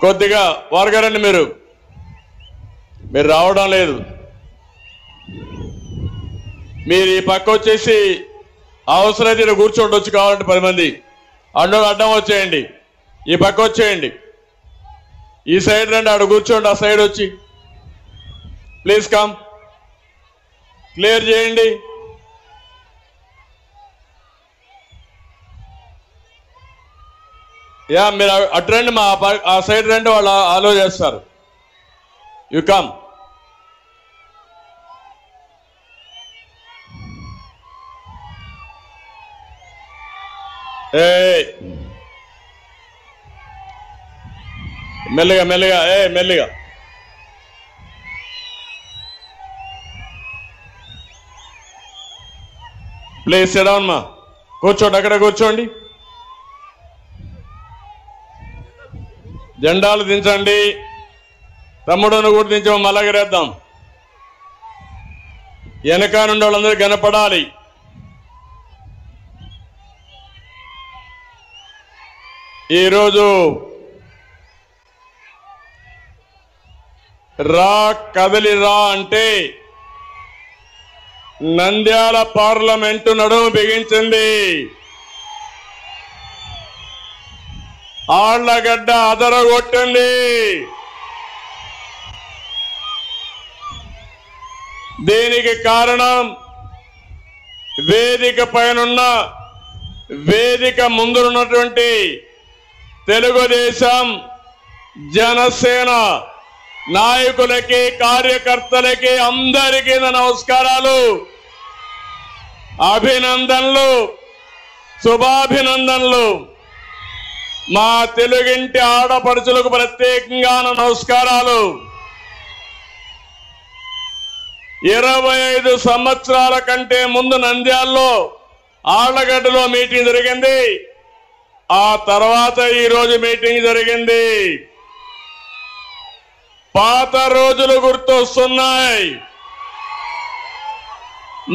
కొద్దిగా వారగారండి మీరు రావడం లేదు. మీరు ఈ పక్క వచ్చేసి అవసరమైతే కూర్చోండి, కావాలంటే 10 మంది అడ్డం వచ్చేయండి, ఈ పక్క వచ్చేయండి, ఈ సైడ్ రండి, ఆడ కూర్చోండి, ఆ సైడ్ వచ్చి ప్లీజ్ కమ్, క్లియర్ చేయండి. మీరు అటు రండి, ఆ సైడ్ రండి, వాళ్ళు ఆలో చేస్తారు. You come. మెల్లిగా మెల్లిగా మెల్లిగా. ప్లీజ్ సిట్ డౌన్ మా, కూర్చోండి, అక్కడ కూర్చోండి. జెండాలు దించండి, తమ్ముడును కూడా దించమని మళ్ళగరేద్దాం. వెనక నుండి వాళ్ళందరూ కనపడాలి. ఈరోజు రా కదలి రా అంటే నంద్యాల పార్లమెంటు నడుము బిగించింది. ఆళ్లగడ్డ అదరగొట్టింది. దీనికి కారణం వేదిక పైనున్న, వేదిక ముందున్నటువంటి తెలుగుదేశం జనసేన నాయకులకి, కార్యకర్తలకి అందరికీ నమస్కారాలు, అభినందనలు, శుభాభినందనలు. మా తెలుగింటి ఆడపడుచులకు ప్రత్యేకంగా నమస్కారాలు. 25 సంవత్సరాల కంటే ముందు నంద్యాలలో ఆళ్లగడ్డలో మీటింగ్ జరిగింది. ఆ తర్వాత ఈరోజు మీటింగ్ జరిగింది. పాత రోజులు గుర్తొస్తున్నాయి.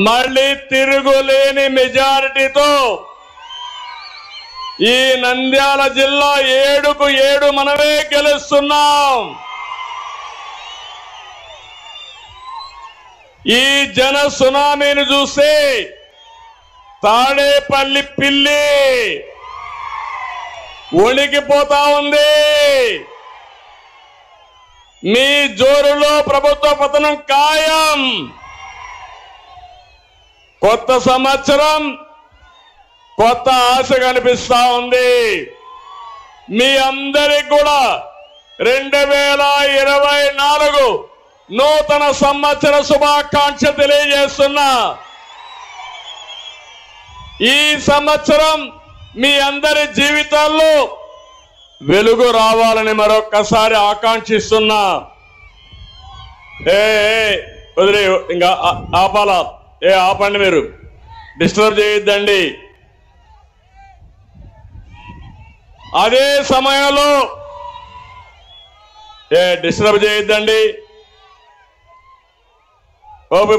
మళ్ళీ తిరుగులేని మెజారిటీతో ఈ నంద్యాల జిల్లా 7కు 7 మనమే గెలుస్తున్నాం. ఈ జన సునామీని చూస్తే తాడేపల్లి పిల్లి వణికిపోతా ఉంది. మీ జోరులో ప్రభుత్వ పతనం ఖాయం. కొత్త సంవత్సరం కొత్త ఆశ కనిపిస్తా ఉంది. మీ అందరికి కూడా 2024 నూతన సంవత్సర శుభాకాంక్ష తెలియజేస్తున్నా. ఈ సంవత్సరం మీ అందరి జీవితాల్లో వెలుగు రావాలని మరొక్కసారి ఆకాంక్షిస్తున్నా. వదిలే, ఇంకా ఆపాలా? ఆపండి, మీరు డిస్టర్బ్ చేయొద్దండి. అదే సమయంలో డిస్టర్బ్ చేయొద్దండి. ఓపి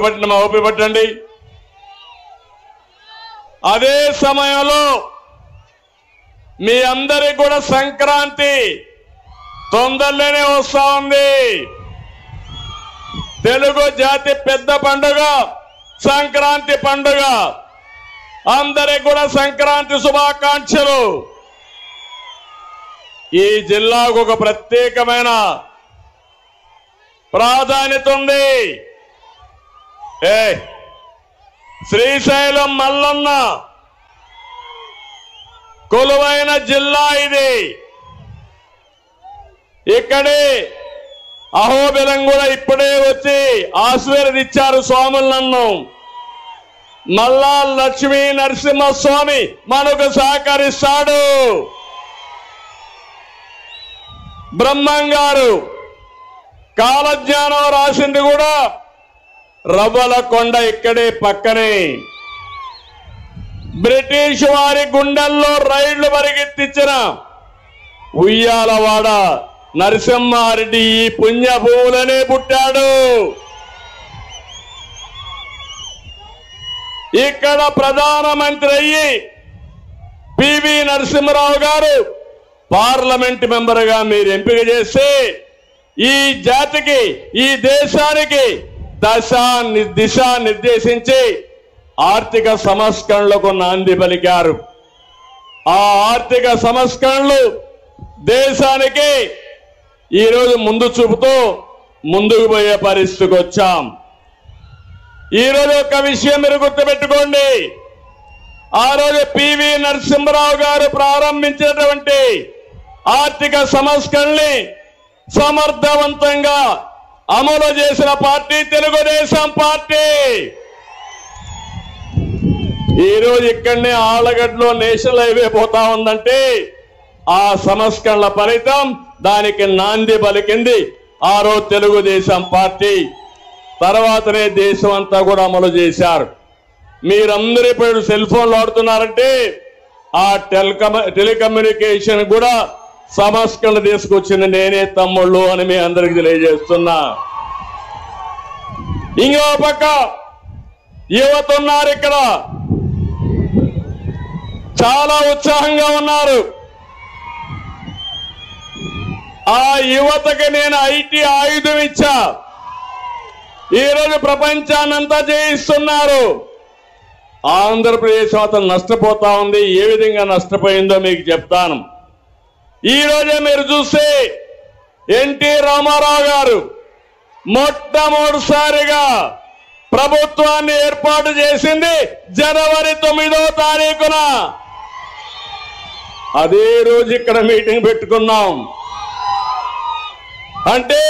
పట్టండి. అదే సమయంలో మీ అందరికి కూడా సంక్రాంతి తొందరలోనే వస్తా ఉంది. తెలుగు జాతి పెద్ద పండుగ సంక్రాంతి పండుగ. అందరికి కూడా సంక్రాంతి శుభాకాంక్షలు. ఈ జిల్లాకు ఒక ప్రత్యేకమైన ప్రాధాన్యత ఉంది. శ్రీశైలం మల్లన్న కొలువైన జిల్లా ఇది. ఇక్కడే అహోబిలం కూడా ఇప్పుడే వచ్చి ఆశీర్వదించారు స్వాములు నన్ను. మల్లా లక్ష్మీ నరసింహస్వామి మనకు సహకరిస్తాడు. బ్రహ్మంగారు కాలజ్ఞానం రాసింది కూడా రవ్వల కొండ ఇక్కడే పక్కనే. బ్రిటిష్ వారి గుండెల్లో రైళ్లు పరిగెత్తించిన ఉయ్యాలవాడ నరసింహారెడ్డి ఈ పుణ్యభూములనే పుట్టాడు. ఇక్కడ ప్రధానమంత్రి అయ్యి పివి నరసింహరావు గారు పార్లమెంట్ మెంబర్గా మీరు ఎంపిక చేసి ఈ జాతికి ఈ దేశానికి దిశ నిర్దేశించి ఆర్థిక సంస్కరణలకు నాంది పలికారు. ఆ ఆర్థిక సంస్కరణలు దేశానికి ఈరోజు ముందు చూపుతూ ముందుకు పోయే పరిస్థితికి వచ్చాం. ఈరోజు ఒక విషయం మీరు గుర్తుపెట్టుకోండి. ఆ రోజు పివి నరసింహరావు గారు ప్రారంభించినటువంటి ఆర్థిక సంస్కరణని సమర్థవంతంగా అమలు చేసిన పార్టీ తెలుగుదేశం పార్టీ. ఈరోజు ఇక్కడనే ఆళ్లగడ్డలో నేషనల్ హైవే పోతా ఉందంటే ఆ సంస్కరణల ఫలితం, దానికి నాంది పలికింది ఆ రోజు తెలుగుదేశం పార్టీ. తర్వాతనే దేశం అంతా కూడా అమలు చేశారు. మీరందరూ ఇప్పుడు సెల్ ఫోన్లు వాడుతున్నారంటే ఆ టెలికమ్యూనికేషన్ కూడా సంస్కరణ తీసుకొచ్చింది నేనే తమ్ముళ్ళు అని మీ అందరికి తెలియజేస్తున్నా. ఇంకో పక్క యువత ఉన్నారు, ఇక్కడ చాలా ఉత్సాహంగా ఉన్నారు. ఆ యువతకి నేను ఐటీ ఆయుధం ఇచ్చా. ఈరోజు ప్రపంచాన్నంతా జయిస్తున్నారు. ఆంధ్రప్రదేశ్ అతను నష్టపోతా ఉంది. ఏ విధంగా నష్టపోయిందో మీకు చెప్తాను. ఈ రోజే మీరు చూస్తే ఎన్టీ రామారావు గారు మొట్టమొదటిసారిగా ప్రభుత్వాన్ని ఏర్పాటు చేసింది జనవరి 9వ తారీఖున. అదే రోజు ఇక్కడ మీటింగ్ పెట్టుకున్నాం. అంటే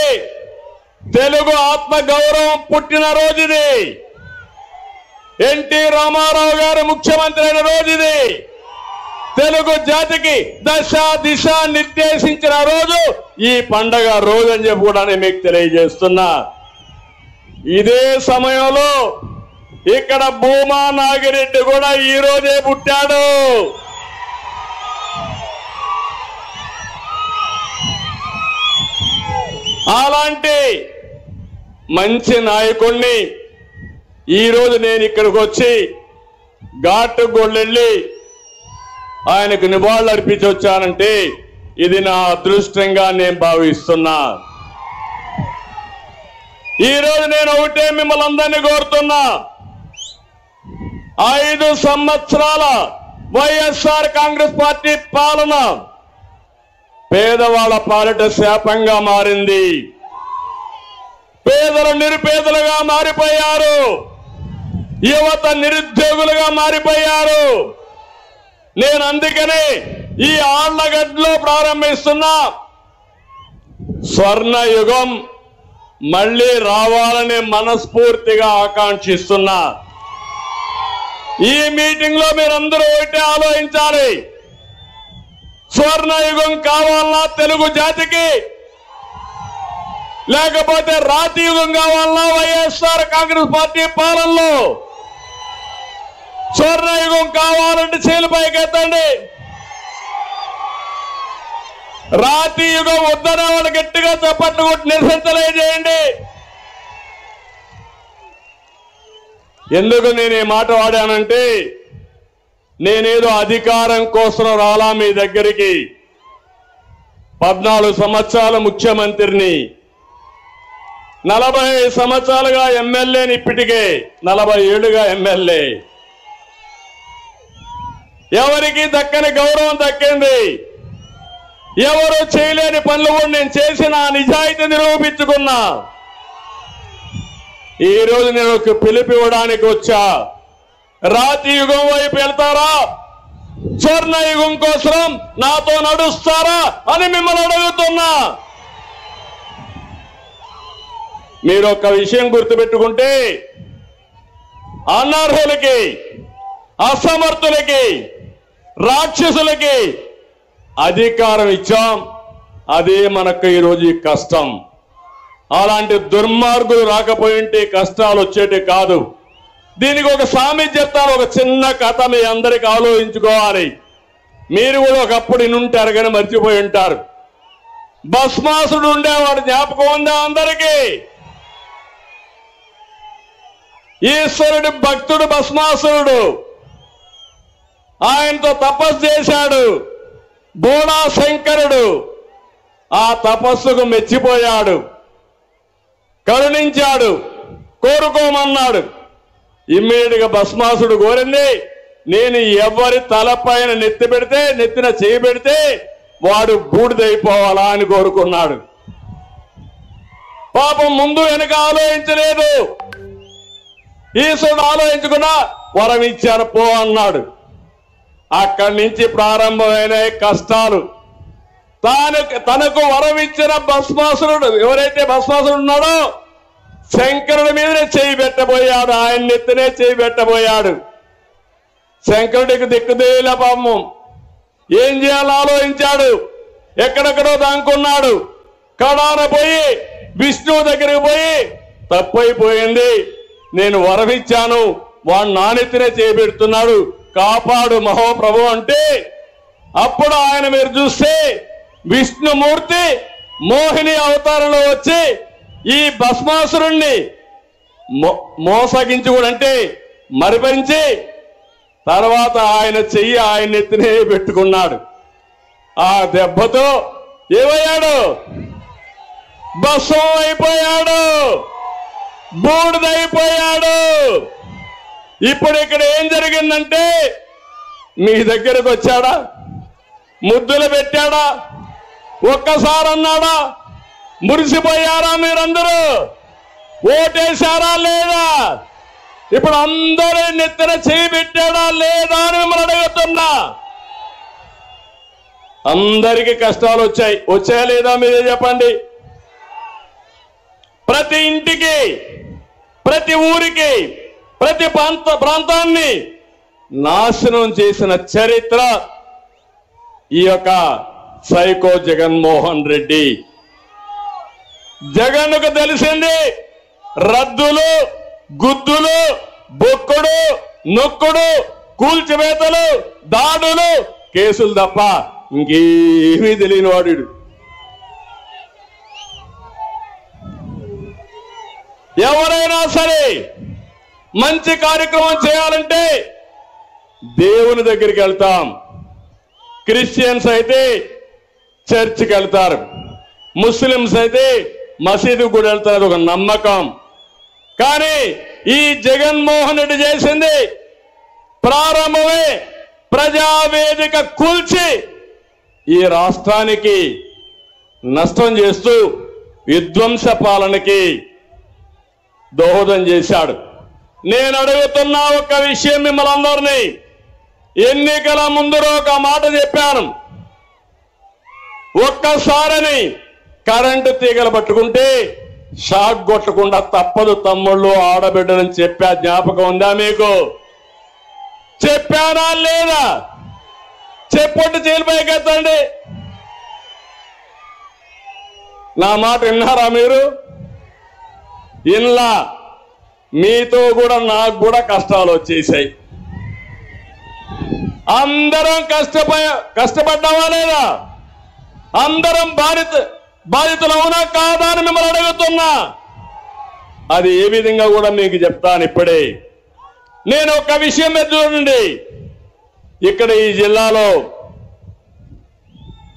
తెలుగు ఆత్మ గౌరవం పుట్టిన రోజు ఇది. ఎన్టీ రామారావు గారు ముఖ్యమంత్రి అయిన రోజు ఇది. తెలుగు జాతికి దిశ నిర్దేశించిన రోజు ఈ పండగ రోజు అని చెప్పి కూడా నేను మీకు తెలియజేస్తున్నా. ఇదే సమయంలో ఇక్కడ భూమా నాగిరెడ్డి కూడా ఈ రోజే పుట్టాడు. అలాంటి మంచి నాయకుడిని ఈరోజు నేను ఇక్కడికి వచ్చి ఘాటు గొళ్ళెళ్ళి ఆయనకు నివాళులు అర్పించి వచ్చానంటే ఇది నా అదృష్టంగా నేను భావిస్తున్నా. ఈరోజు నేను ఒకటే మిమ్మల్ని అందరినీ కోరుతున్నా. 5 సంవత్సరాల వైఎస్ఆర్ కాంగ్రెస్ పార్టీ పాలన పేదవాళ్ళ పాలిట శాపంగా మారింది. పేదలు నిరుపేదలుగా మారిపోయారు. యువత నిరుద్యోగులుగా మారిపోయారు. నేను అందుకనే ఈ ఆళ్లగడ్డలో ప్రారంభిస్తున్న స్వర్ణ యుగం మళ్ళీ రావాలని మనస్ఫూర్తిగా ఆకాంక్షిస్తున్నా. ఈ మీటింగ్ లో మీరందరూ ఒకటే ఆలోచించాలి. స్వర్ణ యుగం కావాలన్నా తెలుగు జాతికి, లేకపోతే రాతి యుగం కావాలన్నా వైఎస్ఆర్ కాంగ్రెస్ పార్టీ పాలనలో? స్వర్ణ యుగం కావాలంటే చేలు పైకెత్తండి. రాతి యుగం వద్దనే వాళ్ళు గట్టిగా చప్పట్లు కొట్టి నిరసన తెలియజేయండి. ఎందుకు నేను ఈ మాట వాడానంటే, నేనేదో అధికారం కోసం రాలా మీ దగ్గరికి. 14 సంవత్సరాల ముఖ్యమంత్రిని, 40 సంవత్సరాలుగా ఎమ్మెల్యేని, ఇప్పటికే 47గా ఎమ్మెల్యే. ఎవరికి దక్కని గౌరవం దక్కింది. ఎవరు చేయలేని పనులు కూడా నేను చేసిన నిజాయితీ నిరూపించుకున్నా. ఈ రోజు నేను ఒక పిలుపు ఇవ్వడానికి వచ్చా. రాతి యుగం వైపు వెళ్తారా, స్వర్ణ యుగం కోసం నాతో నడుస్తారా అని మిమ్మల్ని అడుగుతున్నా. మీరు ఒక విషయం గుర్తుపెట్టుకుంటే, అనర్హులకి, అసమర్థులకి, రాక్షసులకి అధికారం ఇచ్చాం. అదే మనకు ఈరోజు ఈ కష్టం. అలాంటి దుర్మార్గులు రాకపోయింటే కష్టాలు వచ్చేటి కాదు. దీనికి ఒక సామెత చెప్తాను, ఒక చిన్న కథ మీ అందరికి ఆలోచించుకోవాలి. మీరు కూడా ఒకప్పుడు ఇనుంటారు కానీ మర్చిపోయి ఉంటారు. భస్మాసుడు ఉండేవాడు, జ్ఞాపకం ఉందా అందరికీ? ఈశ్వరుడి భక్తుడు భస్మాసురుడు. ఆయనతో తపస్సు చేశాడు. బోడా శంకరుడు ఆ తపస్సుకు మెచ్చిపోయాడు, కరుణించాడు, కోరుకోమన్నాడు. ఇమ్మీడియట్ గా భస్మాసుడు కోరింది, నేను ఎవరి తలపైన నెత్తిన చేయి పెడితే వాడు బూడిదైపోవాలా అని కోరుకున్నాడు. పాపం ముందు వెనక ఆలోచించలేదు. ఈశ్వరుడు ఆలోచించుకున్నా వరం ఇచ్చాను పో అన్నాడు. అక్కడి నుంచి ప్రారంభమైన కష్టాలు. తనకు వరం ఇచ్చిన భస్మాసురుడు, ఎవరైతే భస్మాసురుడు ఉన్నాడో శంకరుడి మీదనే చేయి పెట్టబోయాడు, ఆయన నెత్తినే చేయి పెట్టబోయాడు. శంకరుడికి దిక్కుదేల పాపం ఏం చేయాలో ఆలోచించాడు, ఎక్కడెక్కడో దాంకున్నాడు. కడాన పోయి విష్ణువు దగ్గరికి పోయి తప్పైపోయింది, నేను వరం ఇచ్చాను, వాడు నానెత్తినే చేయబెడుతున్నాడు, కాపాడు మహోప్రభు అంటే అప్పుడు ఆయన మీరు చూస్తే విష్ణుమూర్తి మోహిని అవతారంలో వచ్చి ఈ భస్మాసురుణ్ణి మోసగించి కూడా అంటే మరిపరించి తర్వాత ఆయన చెయ్యి ఆయన ఎత్తినే పెట్టుకున్నాడు. ఆ దెబ్బతో ఏమయ్యాడు? భస్మం అయిపోయాడు, బూడిదైపోయాడు. ఇప్పుడు ఇక్కడ ఏం జరిగిందంటే మీ దగ్గరకు వచ్చాడా? ముద్దులు పెట్టాడా? ఒక్కసారి అన్నాడా? మురిసిపోయారా మీరందరూ? ఓటేశారా లేదా? ఇప్పుడు అందరూ నెత్తిన చేయి పెట్టాడా లేదా అని మిమ్మల్ని అడుగుతున్నా. అందరికీ కష్టాలు వచ్చాయా లేదా మీరే చెప్పండి. ప్రతి ఇంటికి, ప్రతి ఊరికి, ప్రతి ప్రాంతాన్ని నాశనం చేసిన చరిత్ర ఈ యొక్క సైకో జగన్మోహన్ రెడ్డి. జగన్కు తెలిసింది రద్దులు, గుద్దులు, బొక్కుడు, నొక్కుడు, కూల్చివేతలు, దాడులు, కేసులు తప్ప ఇంకేమీ తెలియని వాడు. ఎవరైనా సరే మంచి కార్యక్రమం చేయాలంటే దేవుని దగ్గరికి వెళ్తాం. క్రిస్టియన్స్ అయితే చర్చికి వెళ్తారు, ముస్లిమ్స్ అయితే మసీదుకు కూడా వెళ్తారు, ఒక నమ్మకం. కానీ ఈ జగన్మోహన్ రెడ్డి చేసింది ప్రారంభమే ప్రజావేదిక కూల్చి ఈ రాష్ట్రానికి నష్టం చేస్తూ విధ్వంస పాలనకి దోహదం చేశాడు. నేను అడుగుతున్నా ఒక విషయం మిమ్మల్ని అందరినీ. ఎన్నికల ముందు ఒక మాట చెప్పాను, ఒక్కసారని కరెంటు తీగలు పట్టుకుంటే షాక్ కొట్టకుండా తప్పదు తమ్ముళ్ళు, ఆడబిడ్డలని చెప్పా. జ్ఞాపకం ఉందా మీకు? చెప్పానా లేదా? చెప్పొట్టు చేలిపైకి ఎత్తండి. నా మాట విన్నారా మీరు? ఇన్లా మీతో కూడా నాకు కూడా కష్టాలు వచ్చేసాయి. అందరం కష్టపడ్డావా లేదా? అందరం బాధితులు అవునా కాదా అని మిమ్మల్ని అడుగుతున్నా. అది ఏ విధంగా కూడా మీకు చెప్తాను ఇప్పుడే. నేను ఒక విషయం మీద చూడండి, ఇక్కడ ఈ జిల్లాలో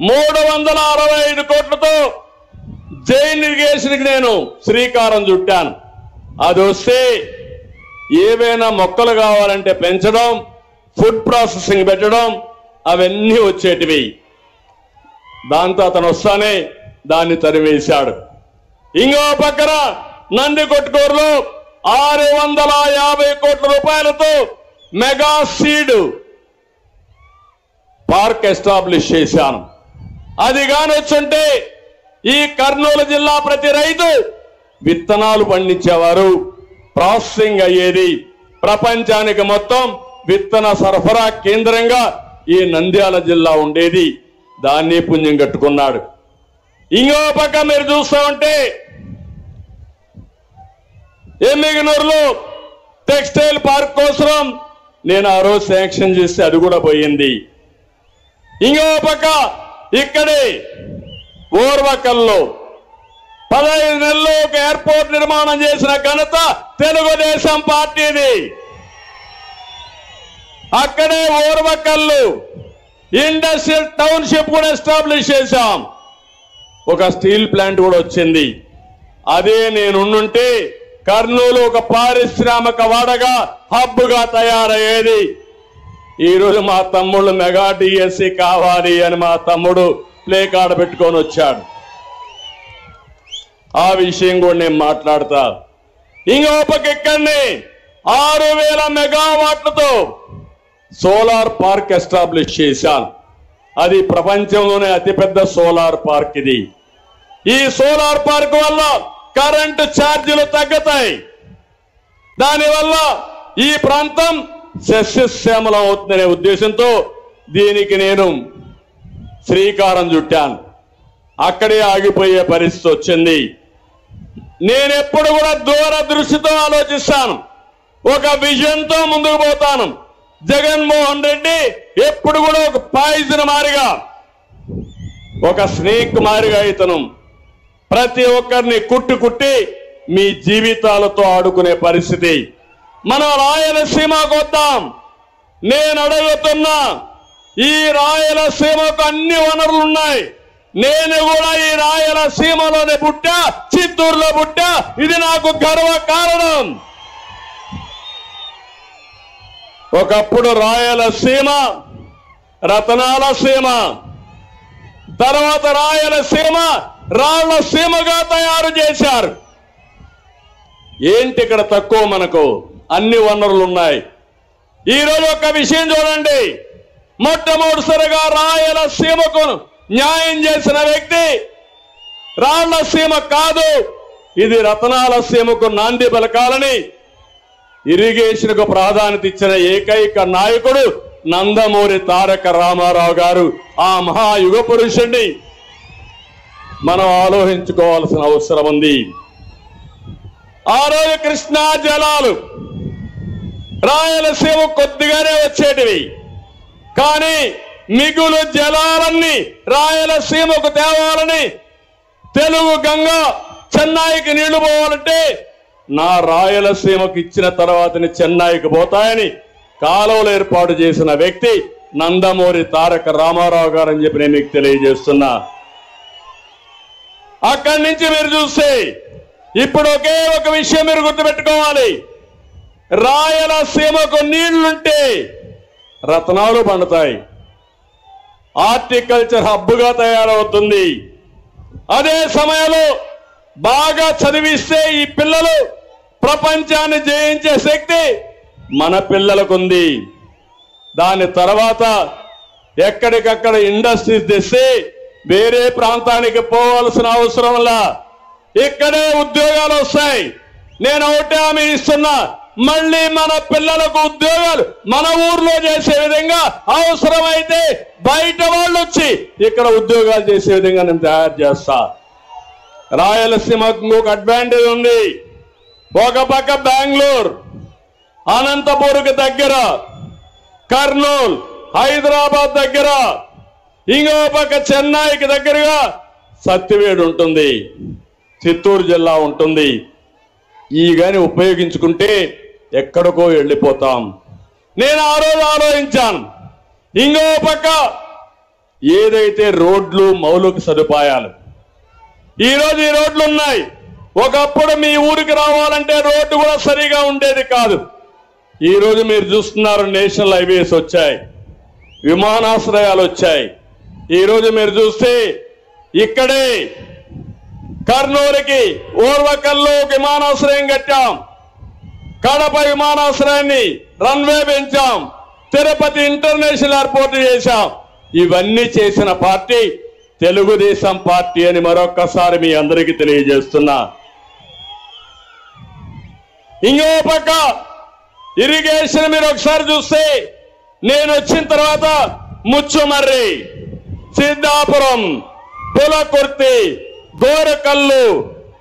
365 కోట్లతో జైన్ ఇరిగేషన్కి నేను శ్రీకారం చుట్టాను. అది వస్తే ఏవైనా మొక్కలు కావాలంటే పెంచడం, ఫుడ్ ప్రాసెసింగ్ పెట్టడం, అవన్నీ వచ్చేటివి. దాంతో అతను వస్తానే దాన్ని తరివేశాడు. ఇంకో పక్కన నందికొట్కూరులో 650 కోట్ల రూపాయలతో మెగా సీడ్ పార్క్ ఎస్టాబ్లిష్ చేశాను. అది కాని వచ్చుంటే ఈ కర్నూలు జిల్లా ప్రతి రైతు విత్తనాలు పండించేవారు, ప్రాసెసింగ్ అయ్యేది. ప్రపంచానికి మొత్తం విత్తన సరఫరా కేంద్రంగా ఈ నంద్యాల జిల్లా ఉండేది. దాన్ని పుణ్యం కట్టుకున్నాడు. ఇంకో పక్క మీరు చూస్తూ ఉంటే ఎమ్మిగనూరులో టెక్స్టైల్ పార్క్ కోసం నేను ఆ రోజు శాంక్షన్ చేస్తే అది కూడా పోయింది. ఇంకో పక్క ఇక్కడే ఓర్వకల్లో 15 నెలల్లో ఒక ఎయిర్పోర్ట్ నిర్మాణం చేసిన ఘనత తెలుగుదేశం పార్టీది. అక్కడే ఓర్వకల్లు ఇండస్ట్రియల్ టౌన్షిప్ కూడా ఎస్టాబ్లిష్ చేశాం. ఒక స్టీల్ ప్లాంట్ కూడా వచ్చింది. అదే నేనుంటే కర్నూలు ఒక పారిశ్రామిక వాడగా హబ్గా తయారయ్యేది. ఈరోజు మా తమ్ముళ్ళు మెగా డిఎస్సి కావాలి అని మా తమ్ముడు ప్లే కార్డు పెట్టుకొని వచ్చాడు. ఆ విషయం కూడా నేను మాట్లాడతా. ఇంకో పక్క ఇక్కడనే 6000 మెగావాట్లతో సోలార్ పార్క్ ఎస్టాబ్లిష్ చేశాను. అది ప్రపంచంలోనే అతిపెద్ద సోలార్ పార్క్ ఇది. ఈ సోలార్ పార్క్ వల్ల కరెంటు ఛార్జీలు తగ్గుతాయి. దానివల్ల ఈ ప్రాంతం సస్యశ్యామలం అవుతుందనే ఉద్దేశంతో దీనికి నేను శ్రీకారం చుట్టాను. అక్కడే ఆగిపోయే పరిస్థితి వచ్చింది. నేనెప్పుడు కూడా దూరదృష్టితో ఆలోచిస్తాను, ఒక విజన్తో ముందుకు పోతాను. జగన్మోహన్ రెడ్డి ఎప్పుడు కూడా ఒక పాయిజన్ మారిగా, ఒక స్నేక్ మారిగా ఇతను ప్రతి ఒక్కరిని కుట్టి మీ జీవితాలతో ఆడుకునే పరిస్థితి. మనం రాయలసీమకు వద్దాం. నేను అడుగుతున్నా, ఈ రాయలసీమకు అన్ని వనరులు ఉన్నాయి. నేను కూడా ఈ రాయలసీమలోనే పుట్టా, చిత్తూరులో పుట్టా. ఇది నాకు గర్వ కారణం. ఒకప్పుడు రాయలసీమ రతనాల సీమ, తర్వాత రాయలసీమ రాళ్ల సీమగా తయారు చేశారు. ఏంటి ఇక్కడ తక్కువ? మనకు అన్ని వనరులు ఉన్నాయి. ఈరోజు ఒక విషయం చూడండి, మొట్టమొదటిసారిగా రాయలసీమకు న్యాయం చేసిన వ్యక్తి రాళ్ల సీమ కాదు, ఇది రతనాల సీమకు నాంది పలకాలని ఇరిగేషన్ కు ప్రాధాన్యత ఇచ్చిన ఏకైక నాయకుడు నందమూరి తారక రామారావు గారు. ఆ మహాయుగ పురుషుణ్ణి మనం ఆలోచించుకోవాల్సిన అవసరం ఉంది. ఆ రోజు కృష్ణా జలాలు రాయలసీమ కొద్దిగానే వచ్చేటివి, కానీ మిగులు జలాలన్నీ రాయలసీమకు తేవాలని, తెలుగు గంగా చెన్నైకి నీళ్లు పోవాలంటే నా రాయలసీమకు ఇచ్చిన తర్వాతని చెన్నైకి పోతాయని కాలువలు ఏర్పాటు చేసిన వ్యక్తి నందమూరి తారక రామారావు గారు అని చెప్పి నేను మీకు తెలియజేస్తున్నా. అక్కడి నుంచి మీరు చూస్తే ఇప్పుడు ఒకే ఒక విషయం మీరు గుర్తుపెట్టుకోవాలి, రాయలసీమకు నీళ్లుంటే రత్నాలు పండుతాయి, హార్టికల్చర్ హబ్గా తయారవుతుంది. అదే సమయంలో బాగా చదివిస్తే ఈ పిల్లలు ప్రపంచాన్ని జయించే శక్తి మన పిల్లలకుంది. దాని తర్వాత ఎక్కడికక్కడ ఇండస్ట్రీస్ తెస్తే వేరే ప్రాంతానికి పోవాల్సిన అవసరంలా ఇక్కడే ఉద్యోగాలు వస్తాయి. నేను ఒకటే హామీ ఇస్తున్నా, మళ్ళీ మన పిల్లలకు ఉద్యోగాలు మన ఊర్లో చేసే విధంగా, అవసరమైతే బయట వాళ్ళు వచ్చి ఇక్కడ ఉద్యోగాలు చేసే విధంగా నేను తయారు చేస్తా. రాయలసీమకు ఇంకొక అడ్వాంటేజ్ ఉంది. ఒక పక్క బెంగళూరు, అనంతపూర్కి దగ్గర, కర్నూలు, హైదరాబాద్ దగ్గర, ఇంకో పక్క చెన్నైకి దగ్గరగా సత్యవేడు ఉంటుంది, చిత్తూరు జిల్లా ఉంటుంది. ఈ గాని ఉపయోగించుకుంటే ఎక్కడికో వెళ్ళిపోతాం. నేను ఆ రోజు ఆలోచించాను, ఇంకో పక్క ఏదైతే రోడ్లు మౌలిక సదుపాయాలు, ఈరోజు ఈ రోడ్లు ఉన్నాయి. ఒకప్పుడు మీ ఊరికి రావాలంటే రోడ్డు కూడా సరిగా ఉండేది కాదు. ఈరోజు మీరు చూస్తున్నారు, నేషనల్ హైవేస్ వచ్చాయి, విమానాశ్రయాలు వచ్చాయి. ఈరోజు మీరు చూస్తే ఇక్కడే కర్నూలుకి ఓర్వకల్లో విమానాశ్రయం కట్టాం, కడప విమానాశ్రయాన్ని రన్వే పెంచాం, తిరుపతి ఇంటర్నేషనల్ ఎయిర్పోర్ట్ చేశాం. ఇవన్నీ చేసిన పార్టీ తెలుగుదేశం పార్టీ అని మరొక్కసారి మీ అందరికీ తెలియజేస్తున్నా. ఇంకో పక్క ఇరిగేషన్ మీరు ఒకసారి చూస్తే, నేను వచ్చిన తర్వాత ముచ్చుమర్రి, సిద్ధాపురం, పులకుర్తి, గోరకల్లు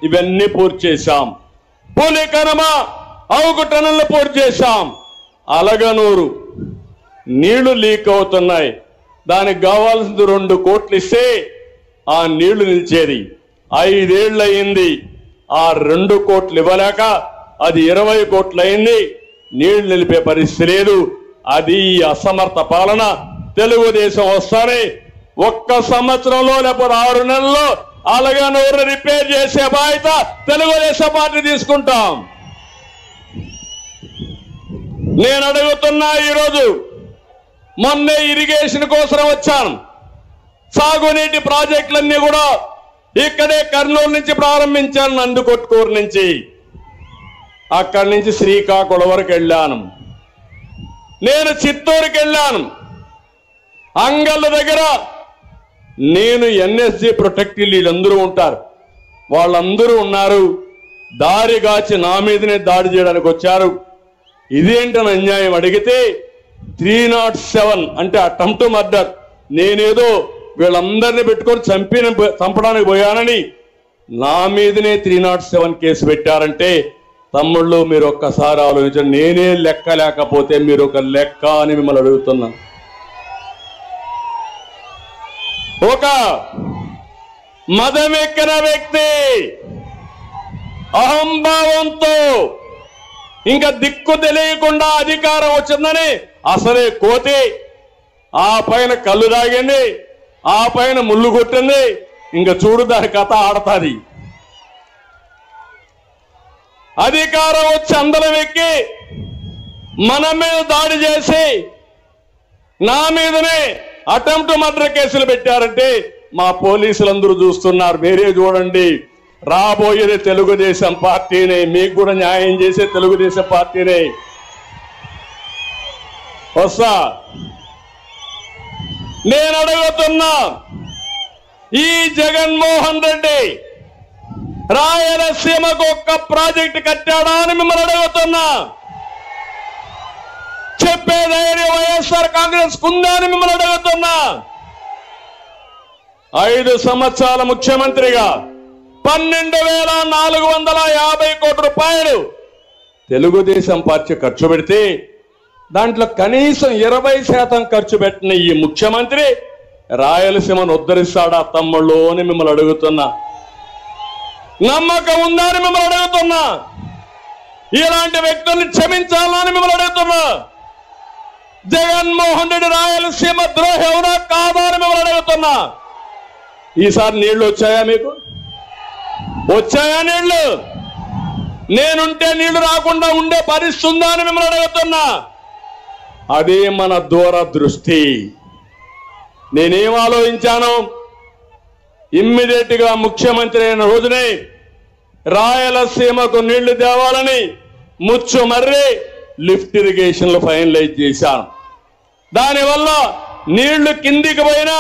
ఇవన్నీ పూర్తి చేశాం. పులికనమ అవుకు టన్నులు పూర్తి చేశాం. అలగనూరు నీళ్లు లీక్ అవుతున్నాయి, దానికి కావాల్సింది 2 కోట్లు ఇస్తే ఆ నీళ్లు నిలిచేది. 5 ఏళ్ళు అయింది, ఆ 2 కోట్లు ఇవ్వలేక అది 20 కోట్లు అయింది. నీళ్లు నిలిపే పరిస్థితి లేదు. అది అసమర్థ పాలన తెలుగుదేశం వస్తానే ఒక్క సంవత్సరంలో లేకపోతే 6 నెలల్లో అలాగే నోరు రిపేర్ చేసే బాధ్యత తెలుగుదేశం పార్టీ తీసుకుంటాం. నేను అడుగుతున్నా, ఈరోజు మొన్నే ఇరిగేషన్ కోసం వచ్చాను. సాగునీటి ప్రాజెక్టులన్నీ కూడా ఇక్కడే కర్నూలు నుంచి ప్రారంభించాను, నందికొట్కూరు నుంచి. అక్కడి నుంచి శ్రీకాకుళం వరకు వెళ్ళాను. నేను చిత్తూరుకి వెళ్ళాను. అంగళ్ళ దగ్గర నేను ఎన్ఎస్జీ ప్రొటెక్టివ్ వీళ్ళందరూ ఉంటారు, వాళ్ళందరూ ఉన్నారు. దారిగాచి నా మీదనే దాడి చేయడానికి వచ్చారు. ఇదేంటని అన్యాయం అడిగితే 307 అంటే అటెంప్ట్ మర్డర్, నేనేదో వీళ్ళందరినీ పెట్టుకొని చంపడానికి పోయానని నా మీదనే 307 కేసు పెట్టారంటే తమ్ముళ్ళు మీరు ఒక్కసారి ఆలోచించండి. నేనే లెక్క లేకపోతే మీరు ఒక లెక్క అని మిమ్మల్ని అడుగుతున్నా. ఒక మదమెక్కిన వ్యక్తి అహంభావంతో ఇంకా దిక్కు తెలియకుండా అధికారం వచ్చిందని అసలే కోతి, ఆ పైన కళ్ళు తాగింది, ఆ పైన ముళ్ళు కొట్టింది. ఇంకా చూడు దాని కథ ఆడతాది. అధికారం వచ్చి అందరం ఎక్కి మన మీద దాడి చేసి నా మీదనే అటెంప్ట్ మర్డర్ కేసులు పెట్టారంటే మా పోలీసులందరూ చూస్తున్నారు. మీరే చూడండి, రాబోయేది తెలుగుదేశం పార్టీనే, మీకు కూడా న్యాయం చేసే తెలుగుదేశం పార్టీనే. వస్తా నేను అడుగుతున్నా, ఈ జగన్మోహన్ రెడ్డి రాయలసీమకు ఒక్క ప్రాజెక్టు కట్టాడా అని మిమ్మల్ని అడుగుతున్నా. చెప్పే ధైర్యం వైఎస్ఆర్ కాంగ్రెస్ ఉందా అని మిమ్మల్ని అడుగుతున్నా. 5 సంవత్సరాల ముఖ్యమంత్రిగా 12,450 కోట్ల రూపాయలు తెలుగుదేశం పార్టీ ఖర్చు పెడితే దాంట్లో కనీసం 20% ఖర్చు పెట్టిన ఈ ముఖ్యమంత్రి రాయలసీమను ఉద్ధరిస్తాడా తమ్ముళ్ళు అని మిమ్మల్ని అడుగుతున్నా. నమ్మకం ఉందా అని మిమ్మల్ని అడుగుతున్నా. ఇలాంటి వ్యక్తుల్ని క్షమించాలని మిమ్మల్ని అడుగుతున్నా. జగన్మోహన్ రెడ్డి రాయలసీమ ద్రోహి అవునా కాదా అని మిమ్మల్ని అడుగుతున్నా. ఈసారి నీళ్లు వచ్చాయా? మీకు వచ్చాయా నీళ్లు? నేనుంటే నీళ్లు రాకుండా ఉండే పరిస్థితి ఉందా అని మిమ్మల్ని అడుగుతున్నా. అదే మన దూరదృష్టి. నేనేం ఆలోచించాను, ఇమ్మీడియట్ గా ముఖ్యమంత్రి అయిన రోజునే రాయలసీమకు నీళ్లు తేవాలని ముచ్చుమర్రి లిఫ్ట్ ఇరిగేషన్లు ఫైనలైజ్ చేశాను. దానివల్ల నీళ్లు కిందికి పోయినా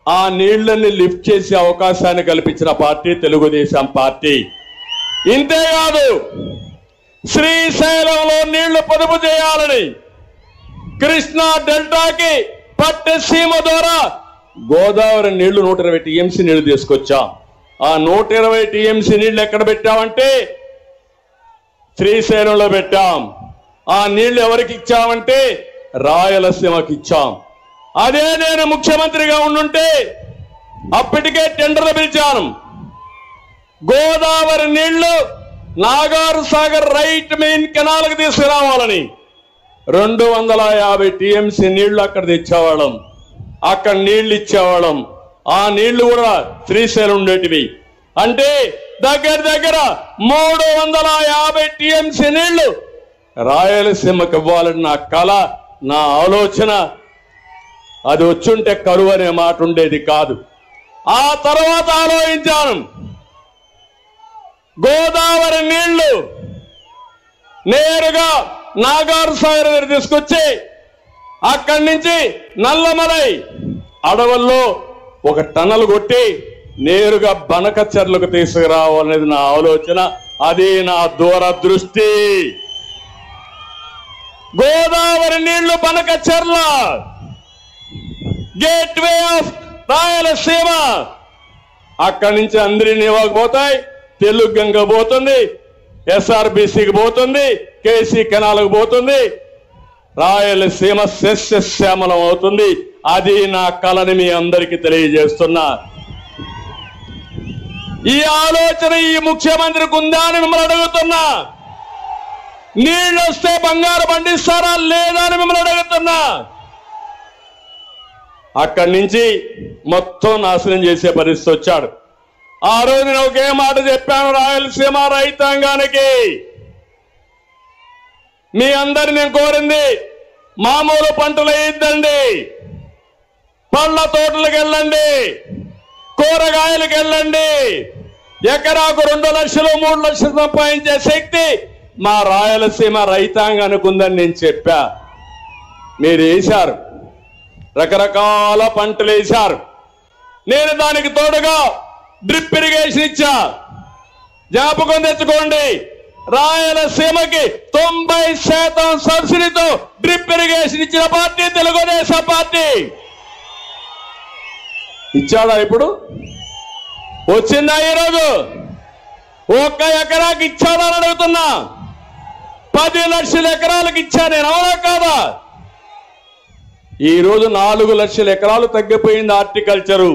ఆ నీళ్లని లిఫ్ట్ చేసే అవకాశాన్ని కల్పించిన పార్టీ తెలుగుదేశం పార్టీ. ఇంతేకాదు, శ్రీశైలంలో నీళ్లు పొదుపు చేయాలని కృష్ణా డెల్టాకి పట్టసీమ ద్వారా గోదావరి నీళ్లు 120 టీఎంసీ నీళ్లు తీసుకొచ్చాం. ఆ 120 టీఎంసీ నీళ్లు ఎక్కడ పెట్టామంటే శ్రీశైలంలో పెట్టాం. ఆ నీళ్లు ఎవరికి ఇచ్చామంటే రాయలసీమకి ఇచ్చాం. అదే నేను ముఖ్యమంత్రిగా ఉండుంటే అప్పటికే టెండర్లు పిలిచాను. గోదావరి నీళ్లు నాగార్ సాగర్ రైట్ మెయిన్ కెనాల్కి తీసుకురావాలని 250 టీఎంసీ నీళ్లు అక్కడ తెచ్చేవాళ్ళం, అక్కడ నీళ్లు ఇచ్చేవాళ్ళం. ఆ నీళ్లు కూడా శ్రీశైలం ఉండేటివి. అంటే దగ్గర 350 టీఎంసీ నీళ్లు రాయలసీమకు ఇవ్వాలని నా కళ, నా ఆలోచన. అది వచ్చుంటే కరువు అనే మాట ఉండేది కాదు. ఆ తర్వాత ఆలోచించాను, గోదావరి నీళ్లు నేరుగా నాగార్ సాగర్ దగ్గర తీసుకొచ్చి అక్కడి నుంచి నల్లమలై అడవుల్లో ఒక టనల్ కొట్టి నేరుగా బనకచెర్లకు తీసుకురావాలనేది నా ఆలోచన. అది నా దూరదృష్టి. గోదావరి నీళ్లు బనకచెర్ల గేట్వే ఆఫ్ రాయలసీమ. అక్కడి నుంచి అందరినీవాకు పోతాయి, తెలుగు గంగ పోతుంది, ఎస్ఆర్బిసికి పోతుంది, కేసీ కెనాల్కు పోతుంది, రాయలసీమ సస్యశ్యామలం అవుతుంది. అది నా కళని మీ అందరికీ తెలియజేస్తున్నా. ఈ ఆలోచన ఈ ముఖ్యమంత్రికి ఉందా అని మిమ్మల్ని అడుగుతున్నా. నీళ్ళు వస్తే బంగారు పండిస్తారా లేదా అని మిమ్మల్ని అడుగుతున్నా. అక్కడి నుంచి మొత్తం నాశనం చేసే పరిస్థితి వచ్చాడు. ఆ రోజు నేను ఒకే మాట చెప్పాను రాయలసీమ రైతాంగానికి, మీ అందరిని నేను కోరింది మామూలు పంటలు వేయద్దండి, పళ్ళ తోటలకు వెళ్ళండి, కూరగాయలకు వెళ్ళండి, ఎకరాకు 2 లక్షలు 3 లక్షలు సంపాదించే శక్తి మా రాయలసీమ రైతాంగానికి ఉందని నేను చెప్పా. మీరు వేశారు, రకరకాల పంటలు వేశారు. నేను దానికి తోడుగా డ్రిప్ ఇరిగేషన్ ఇచ్చా. జ్ఞాపకం తెచ్చుకోండి, రాయలసీమకి 90% సబ్సిడీతో డ్రిప్ ఇరిగేషన్ ఇచ్చిన పార్టీ తెలుగుదేశం పార్టీ. ఇచ్చాడా? ఇప్పుడు వచ్చిందా? ఈరోజు 1 ఎకరాకి ఇచ్చాడా అని అడుగుతున్నా. 10 లక్షల ఎకరాలకు ఇచ్చా నేను, అవునా కాదా? ఈరోజు 4 లక్షల ఎకరాలు తగ్గిపోయింది హార్టికల్చరు.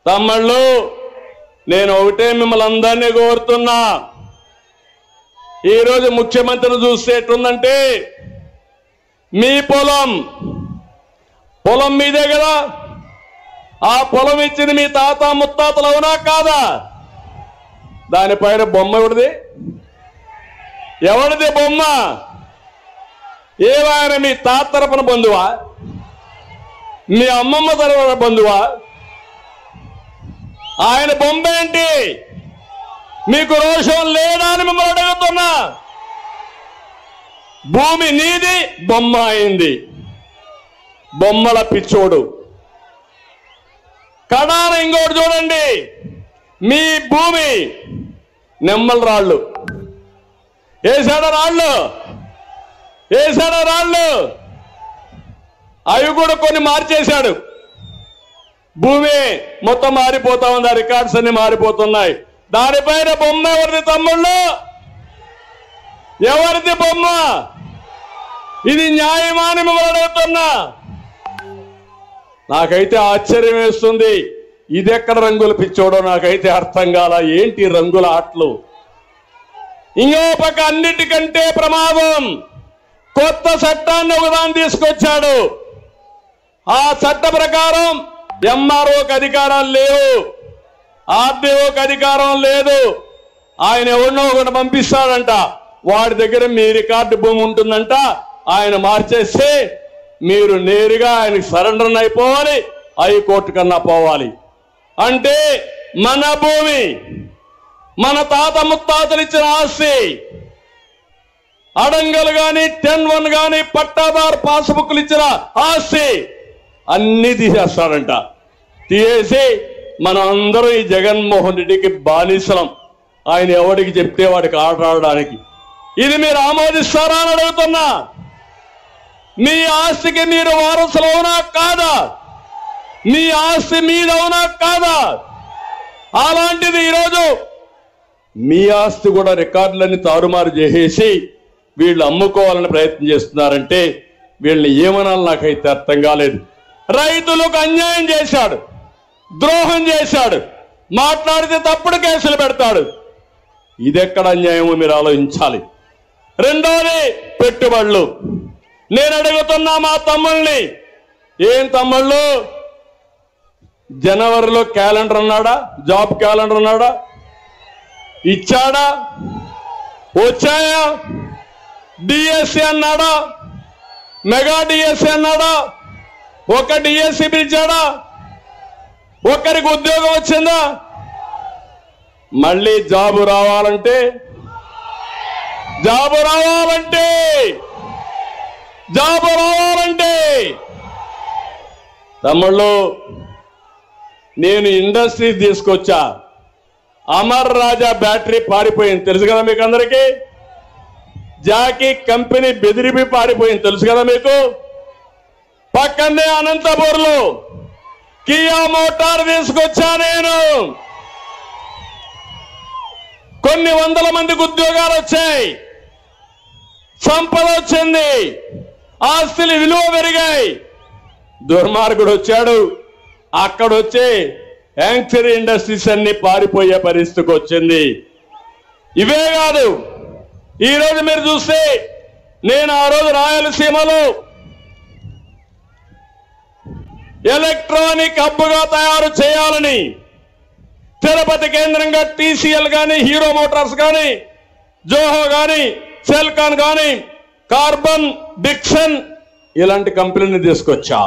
తమ్ముళ్ళు, నేను ఒకటే మిమ్మల్ని అందరినీ కోరుతున్నా, ఈరోజు ముఖ్యమంత్రిని చూస్తే ఎట్లుందంటే, మీ పొలం మీదే కదా, ఆ పొలం ఇచ్చింది మీ తాత ముత్తాతలు, అవునా కాదా? దానిపైన బొమ్మ ఎవరిది బొమ్మ? ఏమైనా మీ తాత తరపున బంధువా? మీ అమ్మమ్మ తరపున బంధువా? ఆయన బొమ్మ ఏంటి? మీకు రోషం లేదా అని మిమ్మల్ని అడుగుతున్నా. భూమి నీది, బొమ్మ అయింది. బొమ్మల పిచ్చోడు. కడాన ఇంకోటి చూడండి, మీ భూమి నెమ్మల రాళ్ళు వేసాడ, రాళ్ళు అవి కూడా కొన్ని మార్చేశాడు. భూమి మొత్తం మారిపోతా ఉంది, ఆ రికార్డ్స్ అన్ని మారిపోతున్నాయి. దానిపైన బొమ్మ ఎవరిది తమ్ముళ్ళు? ఎవరిది బొమ్మ? ఇది న్యాయమా అని మిమ్మల్ని అడుగుతున్నా. నాకైతే ఆశ్చర్యం వేస్తుంది, ఇదెక్కడ రంగుల పిచ్చోడో నాకైతే అర్థం కాల. ఏంటి రంగుల ఆటలు? ఇంకో పక్క అన్నిటికంటే ప్రమాదం, కొత్త చట్టాన్ని ఒకదాన్ని తీసుకొచ్చాడు. ఆ చట్ట ప్రకారం ఎంఆర్ఓకి అధికారాలు లేవు, ఆర్డీఓకి అధికారం లేదు. ఆయన ఎవరినో ఒకటి పంపిస్తాడంట, వాడి దగ్గర మీ రికార్డు భూమి ఉంటుందంట. ఆయన మార్చేస్తే మీరు నేరుగా ఆయనకి సరెండర్ అయిపోవాలి, హైకోర్టు కన్నా పోవాలి. అంటే మన భూమి, మన తాత ముత్తాతలు ఇచ్చిన ఆస్తి, అడంగలు గాని 10-1 గాని పట్టాదారు పాస్బుక్లు ఇచ్చిన ఆస్తి అన్ని తీసేస్తాడంట. తీసేసి మనం అందరూ ఈ జగన్మోహన్ రెడ్డికి బానిసలం. ఆయన ఎవడికి చెప్తే వాడికి ఆట ఆడడానికి. ఇది మీరు ఆమోదిస్తారా అని అడుగుతున్నా. మీ ఆస్తికి మీరు వారసులు అవునా కాదా? మీ ఆస్తి మీదవునా కాదా? అలాంటిది ఈరోజు మీ ఆస్తి కూడా రికార్డులన్నీ తారుమారు చేసేసి వీళ్ళు అమ్ముకోవాలని ప్రయత్నం చేస్తున్నారంటే వీళ్ళని ఏమనాలి నాకైతే అర్థం కాలేదు. రైతులకు అన్యాయం చేశాడు, ద్రోహం చేశాడు, మాట్లాడితే తప్పుడు కేసులు పెడతాడు. ఇదెక్కడ అన్యాయమో మీరు ఆలోచించాలి. రెండోది పెట్టుబడులు. నేను అడుగుతున్నా మా తమ్ముళ్ళని, ఏం తమ్ముళ్ళు, జనవరిలో క్యాలెండర్ అన్నాడా? జాబ్ క్యాలెండర్ అన్నాడా? ఇచ్చాడా? వచ్చాయా? డిఎస్సి అన్నాడా? మెగా డిఎస్సి అన్నాడా? ఒక డిఎస్సి పిలిచాడా? ఒక్కరికి ఉద్యోగం వచ్చిందా? మళ్ళీ జాబు రావాలంటే తమ్ముళ్ళు, నేను ఇండస్ట్రీ తీసుకొచ్చా. అమర్ రాజా బ్యాటరీ పారిపోయింది, తెలుసు కదా మీకు అందరికీ. జాకీ కంపెనీ బెదిరిపి పారిపోయింది, తెలుసు కదా మీకు. పక్కనే అనంతపూర్లో కియా మోటార్ తీసుకొచ్చా నేను. కొన్ని వందల మందికి ఉద్యోగాలు వచ్చాయి, సంపద వచ్చింది, ఆస్తులు విలువ పెరిగాయి. దుర్మార్గుడు వచ్చాడు, అక్కడొచ్చే యాంక్చరీ ఇండస్ట్రీస్ అన్ని పారిపోయే పరిస్థితికి వచ్చింది. ఇవే కాదు, ఈరోజు మీరు చూస్తే నేను ఆ రోజు రాయలసీమలో ఎలక్ట్రానిక్ హబ్గా తయారు చేయాలని తిరుపతి కేంద్రంగా టీసీఎల్ కానీ, హీరో మోటార్స్ కానీ, జోహో కానీ, సెల్కాన్ కానీ, కార్బన్, డిక్సన్ ఇలాంటి కంపెనీని తీసుకొచ్చా.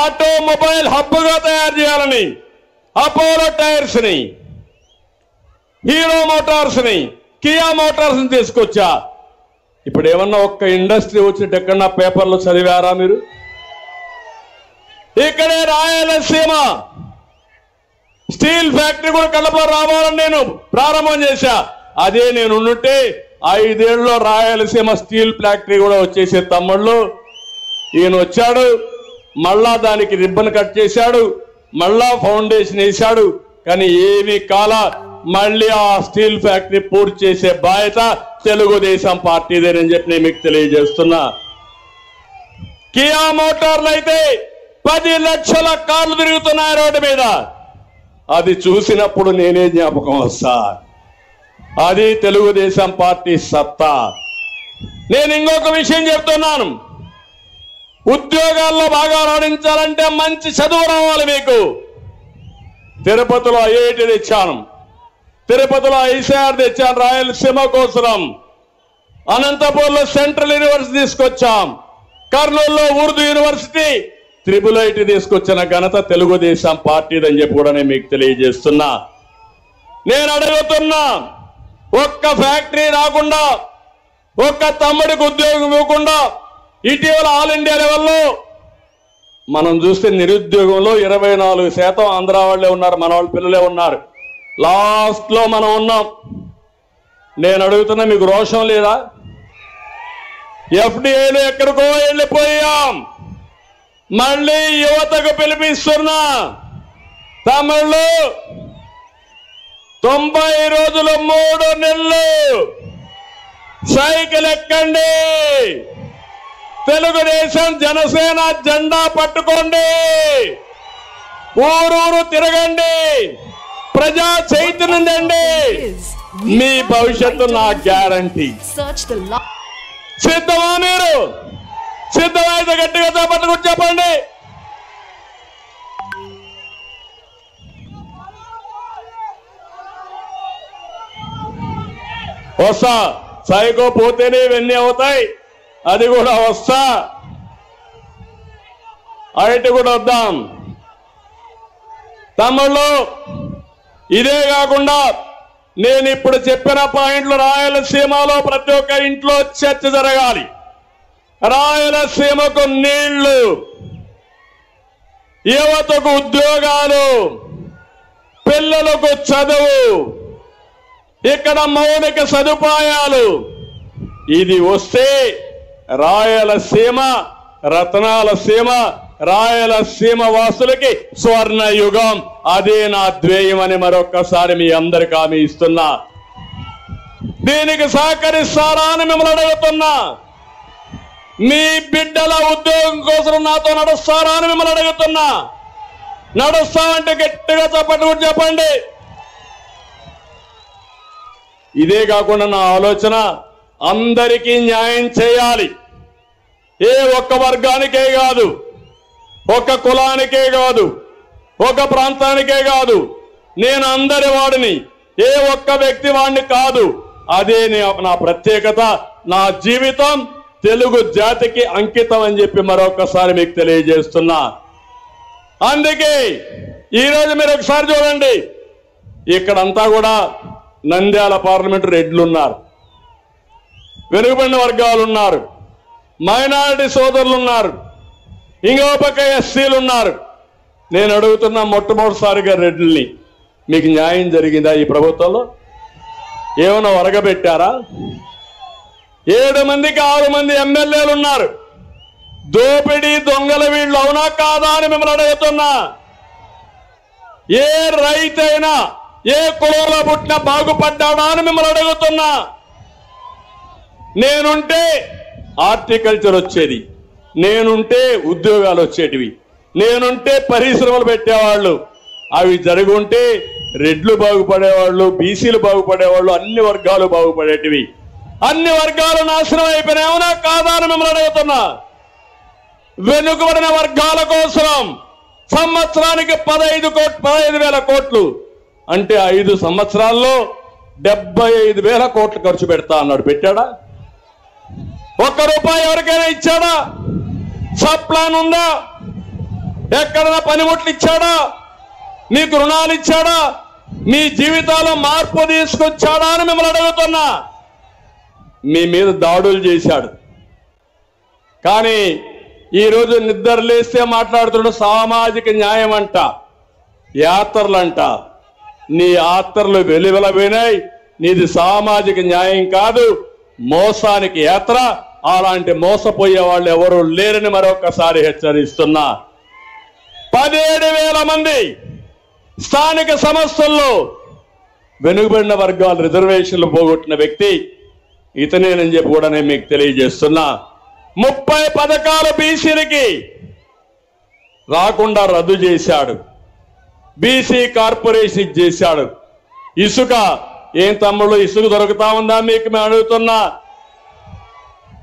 ఆటోమొబైల్ హబ్గా తయారు చేయాలని అపోలో టైర్స్ ని, హీరో మోటార్స్ ని, కియా మోటార్స్ ని తీసుకొచ్చా. ఇప్పుడు ఏమన్నా ఒక్క ఇండస్ట్రీ వచ్చినట్టు ఎక్కడన్నా పేపర్లో చదివారా మీరు? ఇక్కడే రాయలసీమ స్టీల్ ఫ్యాక్టరీ కూడా కడపలో రావాలని నేను ప్రారంభం చేశా. అదే నేను ఉంటే 5 ఏళ్లలో రాయలసీమ స్టీల్ ఫ్యాక్టరీ కూడా వచ్చేసే. తమ్ముళ్ళు ఈయన వచ్చాడు, మళ్ళా దానికి రిబ్బన్ కట్ చేశాడు, మళ్ళా ఫౌండేషన్ వేశాడు. కానీ ఏమీ కాల మళ్ళీ ఆ స్టీల్ ఫ్యాక్టరీ పూర్తి చేసే బాధ్యత తెలుగుదేశం పార్టీదేనని చెప్పి నేను మీకు తెలియజేస్తున్నా. కియా మోటార్లు అయితే 10 లక్షల కార్లు తిరుగుతున్నాయి రోడ్డు మీద. అది చూసినప్పుడు నేనే జ్ఞాపకం వస్తా. అది తెలుగుదేశం పార్టీ సత్తా. నేను ఇంకొక విషయం చెప్తున్నాను. ఉద్యోగాల్లో బాగా రాణించాలంటే మంచి చదువు రావాలి మీకు. తిరుపతిలో ఐఐటి తెచ్చాను, తిరుపతిలో ఐసీఆర్ తెచ్చాను రాయలసీమ కోసం. అనంతపూర్లో సెంట్రల్ యూనివర్సిటీ తీసుకొచ్చాం, కర్నూలులో ఉర్దూ యూనివర్సిటీ, త్రిబుల్ ఐటీ తీసుకొచ్చిన ఘనత తెలుగుదేశం పార్టీదని చెప్పి కూడా నేను మీకు తెలియజేస్తున్నా. నేను అడుగుతున్నా, ఒక్క ఫ్యాక్టరీ రాకుండా, ఒక్క తమ్ముడికి ఉద్యోగం ఇవ్వకుండా ఇటీవల ఆల్ ఇండియా లెవెల్లో మనం చూస్తే నిరుద్యోగంలో 24% ఆంధ్ర వాళ్ళే ఉన్నారు, మన వాళ్ళ పిల్లలే ఉన్నారు. లాస్ట్ లో మనం ఉన్నాం. నేను అడుగుతున్నా, మీకు రోషం లేదా? FDIలో ఎక్కడికో వెళ్ళిపోయాం. మళ్ళీ యువతకు పిలిపిస్తున్నా, తమిళు 90 రోజులు 3 నెలలు సైకిల్ ఎక్కండి, తెలుగుదేశం జనసేన జెండా పట్టుకోండి, ఊరూరు తిరగండి, ప్రజా చైతన్యం తండి. మీ భవిష్యత్తు నా గ్యారంటీ. సిద్ధమా మీరు? సిద్ధమైతే గట్టిగా చేపట్టుకుని చెప్పండి. వస్తా, సైకో పోతేనే ఇవన్నీ అవుతాయి. అది కూడా వస్తా, ఐటీ కూడా వద్దాం. తమ్ముళ్ళు, ఇదే కాకుండా నేను ఇప్పుడు చెప్పిన పాయింట్లు రాయలసీమలో ప్రతి ఒక్క ఇంట్లో చర్చ జరగాలి. రాయలసీమకు నీళ్లు, యువతకు ఉద్యోగాలు, పిల్లలకు చదువు, ఇక్కడ మౌలిక సదుపాయాలు, ఇది వస్తే రాయలసీమ రత్నాల సీమ, రాయలసీమ వాసులకి స్వర్ణ యుగం. అదే నా ధ్యేయం అని మరొక్కసారి మీ అందరికి హామీ ఇస్తున్నా. దీనికి సహకరిస్తారా అని మిమ్మల్ని అడుగుతున్నా. మీ బిడ్డల ఉద్యోగం కోసం నాతో నడుస్తారా అని మిమ్మల్ని అడుగుతున్నా. నడుస్తామంటే గట్టిగా చప్పట్లు చెప్పండి. ఇదే కాకుండా నా ఆలోచన, అందరికీ న్యాయం చేయాలి. ఏ ఒక్క వర్గానికే కాదు, ఒక్క కులానికే కాదు, ఒక ప్రాంతానికే కాదు. నేను అందరి వాడిని, ఏ ఒక్క వ్యక్తి వాడిని కాదు. అదే నా ప్రత్యేకత, నా జీవితం తెలుగు జాతికి అంకితం అని చెప్పి మరొకసారి మీకు తెలియజేస్తున్నా. అందుకే ఈరోజు మీరు ఒకసారి చూడండి, ఇక్కడంతా కూడా నంద్యాల పార్లమెంటు రెడ్లున్నారు, వెనుకబడిన వర్గాలు ఉన్నారు, మైనారిటీ సోదరులు ఉన్నారు, ఇంకో పక్క ఎస్సీలు ఉన్నారు. నేను అడుగుతున్నా, మొట్టమొదటిసారిగా రెడ్లని, మీకు న్యాయం జరిగిందా ఈ ప్రభుత్వంలో? ఏమైనా వరగబెట్టారా? 7 మందికి 6 మంది ఎమ్మెల్యేలు ఉన్నారు. దోపిడీ దొంగల వీళ్ళు అవునా కాదా అని మిమ్మల్ని అడుగుతున్నా. ఏ రైతైనా ఏ కులంలో పుట్టినా బాగుపడ్డాడా అని మిమ్మల్ని అడుగుతున్నా. నేనుంటే హార్టికల్చర్ వచ్చేది, నేనుంటే ఉద్యోగాలు వచ్చేటివి, నేనుంటే పరిశ్రమలు పెట్టేవాళ్ళు. అవి జరుగుంటే రెడ్లు బాగుపడేవాళ్ళు, బీసీలు బాగుపడేవాళ్ళు, అన్ని వర్గాలు బాగుపడేటివి. అన్ని వర్గాలు నాశనం అయిపోయినావునా కాదా అని మిమ్మల్ని అడుగుతున్నా. వెనుకబడిన వర్గాల కోసం సంవత్సరానికి 15,000 కోట్లు అంటే 5 సంవత్సరాల్లో 75,000 కోట్లు ఖర్చు పెడతా అన్నాడు. పెట్టాడా? ₹1 ఎవరికైనా ఇచ్చాడా? సబ్ ప్లాన్ ఉందా? ఎక్కడైనా పనిముట్లు ఇచ్చాడా? మీకు రుణాలు ఇచ్చాడా? మీ జీవితాల్లో మార్పు తీసుకొచ్చాడా అని మిమ్మల్ని అడుగుతున్నా. మీ మీద దాడులు చేశాడు. కానీ ఈరోజు నిద్ర లేస్తే మాట్లాడుతున్న సామాజిక న్యాయం అంట, యాత్రలంట. నీ యాత్రలు వెలువెలబోయినాయి. నీది సామాజిక న్యాయం కాదు, మోసానికి యాత్ర. అలాంటి మోసపోయే వాళ్ళు ఎవరు లేరని మరొకసారి హెచ్చరిస్తున్నా. 17,000 మంది స్థానిక సంస్థల్లో వెనుకబడిన వర్గాల రిజర్వేషన్లు పోగొట్టిన వ్యక్తి ఇతనేనని చెప్పి కూడా నేను మీకు తెలియజేస్తున్నా. 30 పథకాలు బీసీలకి రాకుండా రద్దు చేశాడు. బీసీ కార్పొరేషన్ చేశాడు. ఇసుక ఏం తమ్ముళ్ళు, ఇసుక దొరుకుతా ఉందా మీకు మేము అడుగుతున్నా.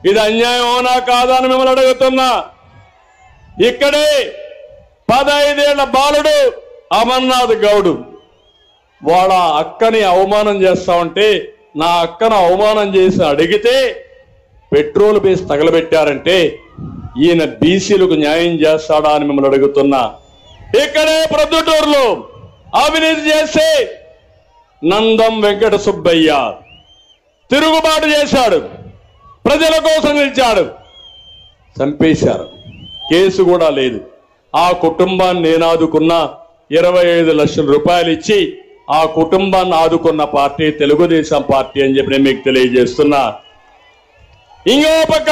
ఇది అన్యాయం అవునా కాదా అని మిమ్మల్ని అడుగుతున్నా. ఇక్కడే 15 ఏళ్ల బాలుడు అమర్నాథ్ గౌడ్ వాళ్ళ అక్కని అవమానం చేస్తా ఉంటే, నా అక్కను అవమానం చేసి అడిగితే పెట్రోల్ బేస్ తగలబెట్టారంటే ఈయన బీసీలకు న్యాయం చేస్తాడా అని మిమ్మల్ని అడుగుతున్నా. ఇక్కడే ప్రొద్దుటూరులో అవినీతి చేస్తే నందం వెంకట సుబ్బయ్య తిరుగుబాటు చేశాడు, ప్రజల కోసం నిలిచాడు, చంపేశారు. కేసు కూడా లేదు. ఆ కుటుంబాన్ని నేను ఆదుకున్నా. 25 లక్షల రూపాయలు ఇచ్చి ఆ కుటుంబాన్ని ఆదుకున్న పార్టీ తెలుగుదేశం పార్టీ అని చెప్పి నేను మీకు తెలియజేస్తున్నా. ఇంకో పక్క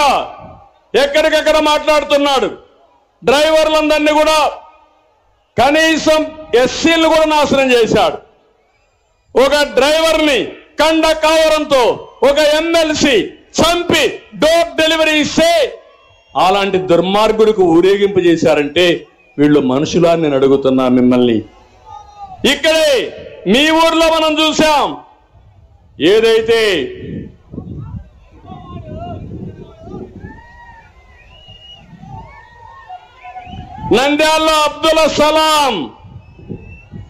ఎక్కడికక్కడ మాట్లాడుతున్నాడు. డ్రైవర్లందరినీ కూడా కనీసం ఎస్సీలు కూడా నాశనం చేశాడు. ఒక డ్రైవర్ని కండ కావరంతో ఒక ఎమ్మెల్సీ చంపి డోర్ డెలివరీ ఇస్తే అలాంటి దుర్మార్గుడికి ఊరేగింపు చేశారంటే వీళ్ళు మనుషులా నేను అడుగుతున్నా మిమ్మల్ని. ఇక్కడే మీ ఊర్లో మనం చూసాం. ఏదైతే నంద్యాలలో అబ్దుల్ సలాం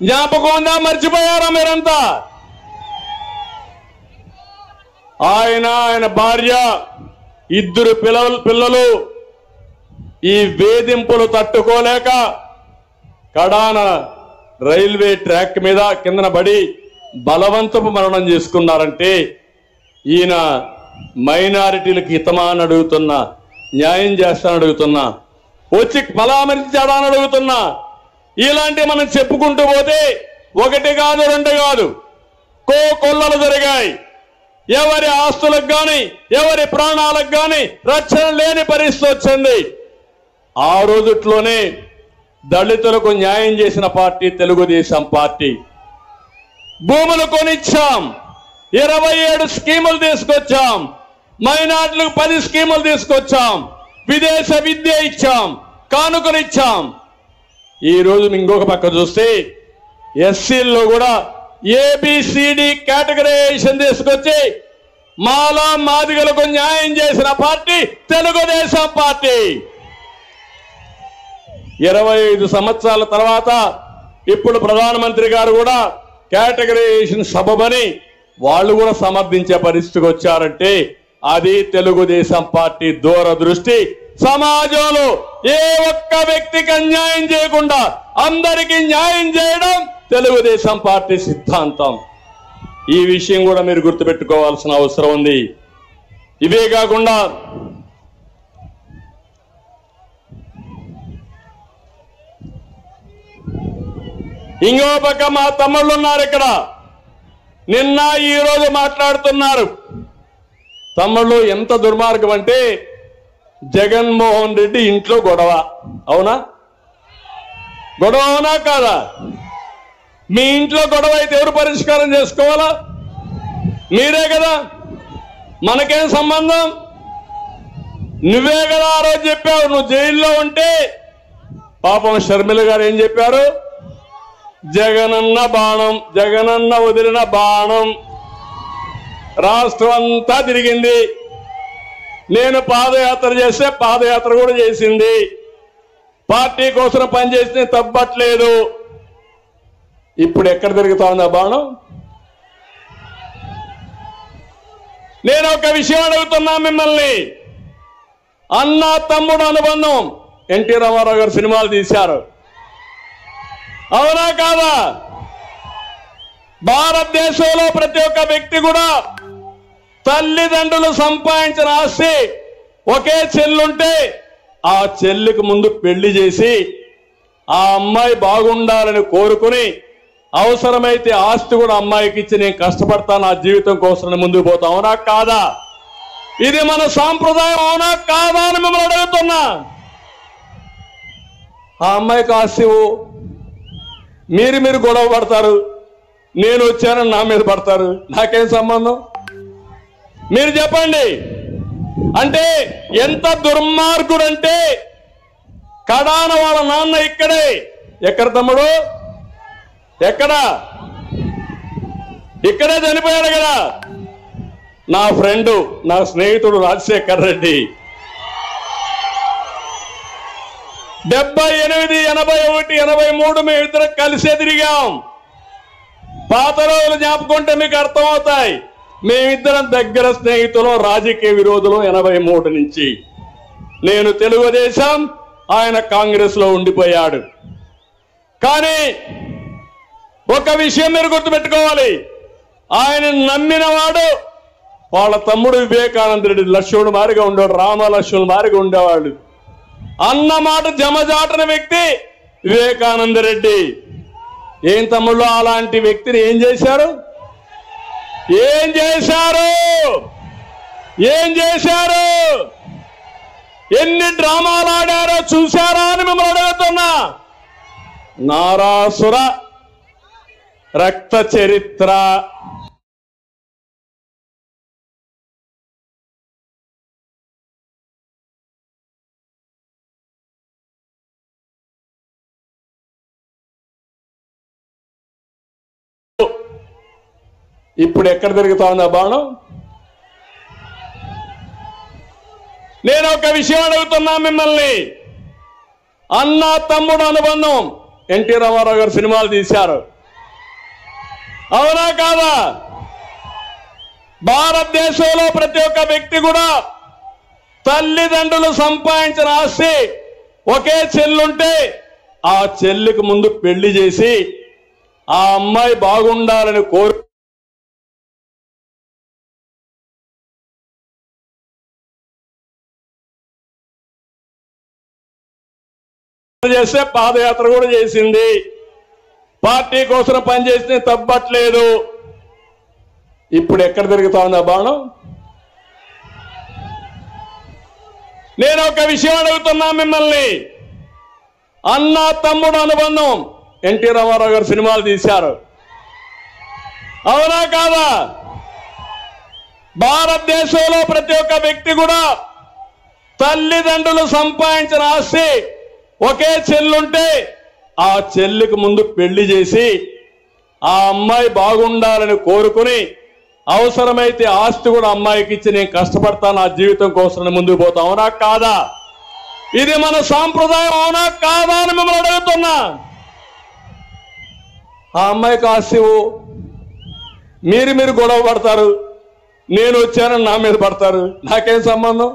జ్ఞాపకం ఉందా? మర్చిపోయారా మీరంతా? ఆయన భార్య, 2 పిల్లలు ఈ వేధింపులు తట్టుకోలేక కడాన రైల్వే ట్రాక్ మీద కిందన పడి బలవంతపు మరణం చేసుకున్నారంటే ఈయన మైనారిటీలకు హితమా అని అడుగుతున్నా, న్యాయం చేస్తానని అడుగుతున్నా, వచ్చి పరామర్శించాడా అని అడుగుతున్నా. ఇలాంటి మనం చెప్పుకుంటూ పోతే 1 కాదు 2 కాదు కోకొల్లలు జరిగాయి. ఎవరి ఆస్తులకు గాని ఎవరి ప్రాణాలకు గాని రక్షణ లేని పరిస్థితి వచ్చింది. ఆ రోజుట్లోనే దళితులకు న్యాయం చేసిన పార్టీ తెలుగుదేశం పార్టీ. భూములు కొనిచ్చాం, 27 స్కీములు తీసుకొచ్చాం, మైనార్టీలకు 10 స్కీములు తీసుకొచ్చాం, విదేశ విద్య ఇచ్చాం, కానుకలు ఇచ్చాం. ఈ రోజు ఇంకొక పక్క చూస్తే ఎస్సీల్లో కూడా ఏబిసిడి కేటగరైజేషన్ తీసుకొచ్చి మాలా మాదిగలకు న్యాయం చేసిన పార్టీ తెలుగుదేశం పార్టీ. 25 సంవత్సరాల తర్వాత ఇప్పుడు ప్రధానమంత్రి గారు కూడా కేటగరైజేషన్ సబబని వాళ్ళు కూడా సమర్థించే పరిస్థితికి వచ్చారంటే అది తెలుగుదేశం పార్టీ దూరదృష్టి. సమాజంలో ఏ ఒక్క వ్యక్తికి అన్యాయం చేయకుండా అందరికీ న్యాయం చేయడం తెలుగుదేశం పార్టీ సిద్ధాంతం. ఈ విషయం కూడా మీరు గుర్తుపెట్టుకోవాల్సిన అవసరం ఉంది. ఇవే కాకుండా ఇంకో పక్క మా తమ్ముళ్ళు ఉన్నారు ఇక్కడ, నిన్న ఈ రోజు మాట్లాడుతున్నారు. తమ్ముళ్ళు ఎంత దుర్మార్గం అంటే జగన్మోహన్ రెడ్డి ఇంట్లో గొడవ. అవునా? గొడవ అవునా కాదా? మీ ఇంట్లో గొడవ అయితే ఎవరు పరిష్కారం చేసుకోవాలా? మీరే కదా. మనకేం సంబంధం? నువ్వే కదా ఆ రోజు చెప్పావు. నువ్వు జైల్లో ఉంటే పాపం షర్మిల గారు ఏం చెప్పారు? జగనన్న బాణం, జగనన్న వదిలిన బాణం రాష్ట్రం అంతా తిరిగింది. నేను పాదయాత్ర చేస్తే పాదయాత్ర కూడా చేసింది. పార్టీ కోసం పనిచేస్తే తప్పట్లేదు. ఇప్పుడు ఎక్కడ తిరుగుతా ఉంది ఆ బాణం? నేను ఒక విషయం అడుగుతున్నా మిమ్మల్ని. అన్న తమ్ముడు అనుబంధం ఎన్టీ రామారావు గారు సినిమాలు తీశారు, అవునా కాదా? భారతదేశంలో ప్రతి ఒక్క వ్యక్తి కూడా తల్లిదండ్రులు సంపాదించిన ఆస్తి ఒకే చెల్లుంటే ఆ చెల్లికి ముందు పెళ్లి చేసి ఆ అమ్మాయి బాగుండాలని కోరుకుని అవసరమైతే ఆస్తి కూడా అమ్మాయికి ఇచ్చి నేను కష్టపడతాను నా జీవితం కోసం ముందుకు పోతా, అవునా కాదా? ఇది మన సాంప్రదాయం, అవునా కాదా అని మిమ్మల్ని అడుగుతున్నా. ఆ అమ్మాయికి ఆస్తి మీరు గొడవ పడతారు, నేను వచ్చానని నా మీద పడతారు, నాకేం సంబంధం? మీరు చెప్పండి. అంటే ఎంత దుర్మార్గుడు అంటే కడాన వాళ్ళ నాన్న ఇక్కడే. ఎక్కడ తమ్ముడు? ఎక్కడా? ఇక్కడే చనిపోయాడు కదా. నా ఫ్రెండు, నా స్నేహితుడు రాజశేఖర్ రెడ్డి 78, 81, 83 మేమిద్దరం కలిసే తిరిగాం. పాత రోజులు జ్ఞాపకుంటే మీకు అర్థమవుతాయి. మేమిద్దరం దగ్గర స్నేహితులు, రాజకీయ విరోధులు 83 నుంచి. నేను తెలుగుదేశం, ఆయన కాంగ్రెస్ లో ఉండిపోయాడు. కానీ ఒక విషయం మీరు గుర్తుపెట్టుకోవాలి, ఆయన నమ్మినవాడు వాళ్ళ తమ్ముడు వివేకానంద రెడ్డి లక్ష్మణుడు మారిగా ఉండేవాడు, రామ లక్ష్మణుడు మారిగా ఉండేవాడు. అన్న మాట జమజాటన వ్యక్తి వివేకానంద రెడ్డి. ఏం తమ్ముళ్ళు అలాంటి వ్యక్తిని ఏం చేశారు? ఏం చేశారు? ఏం చేశారు? ఎన్ని డ్రామాలు ఆడారో చూశారా అని మిమ్మల్ని అడుగుతున్నా. నారాసుర రక్త చరిత్ర. ఇప్పుడు ఎక్కడ తిరుగుతా ఉంది ఆ బాణం? నేను ఒక విషయం అడుగుతున్నా మిమ్మల్ని. అన్న తమ్ముడు అనుబంధం ఎన్టీ రామారావు గారు సినిమాలు తీశారు, అవునా కాదా? భారతదేశంలో ప్రతి ఒక్క వ్యక్తి కూడా తల్లిదండ్రులు సంపాదించిన ఆస్తి ఒకే చెల్లుంటే ఆ చెల్లికి ముందు పెళ్లి చేసి ఆ అమ్మాయి బాగుండాలని కోరు చేస్తే పాదయాత్ర కూడా చేసింది. పార్టీ కోసం పనిచేస్తే తప్పట్లేదు. ఇప్పుడు ఎక్కడ తిరుగుతా ఉంది ఆ బాణం? నేను ఒక విషయం అడుగుతున్నా మిమ్మల్ని. అన్న తమ్ముడు అనుబంధం ఎన్టీ రామారావు గారు సినిమాలు తీశారు, అవునా కాదా? భారతదేశంలో ప్రతి ఒక్క వ్యక్తి కూడా తల్లిదండ్రులు సంపాదించిన ఆస్తి ఒకే చెల్లుంటే ఆ చెల్లికి ముందు పెళ్లి చేసి ఆ అమ్మాయి బాగుండాలని కోరుకుని అవసరమైతే ఆస్తి కూడా అమ్మాయికి ఇచ్చి నేను కష్టపడతాను నా జీవితం కోసం ముందుకు పోతా, అవునా కాదా? ఇది మన సాంప్రదాయం, అవునా కాదా అని మిమ్మల్ని అడుగుతున్నా. ఆ అమ్మాయికి ఆస్తి మీరు గొడవ పడతారు, నేను వచ్చానని నా మీద పడతారు, నాకేం సంబంధం?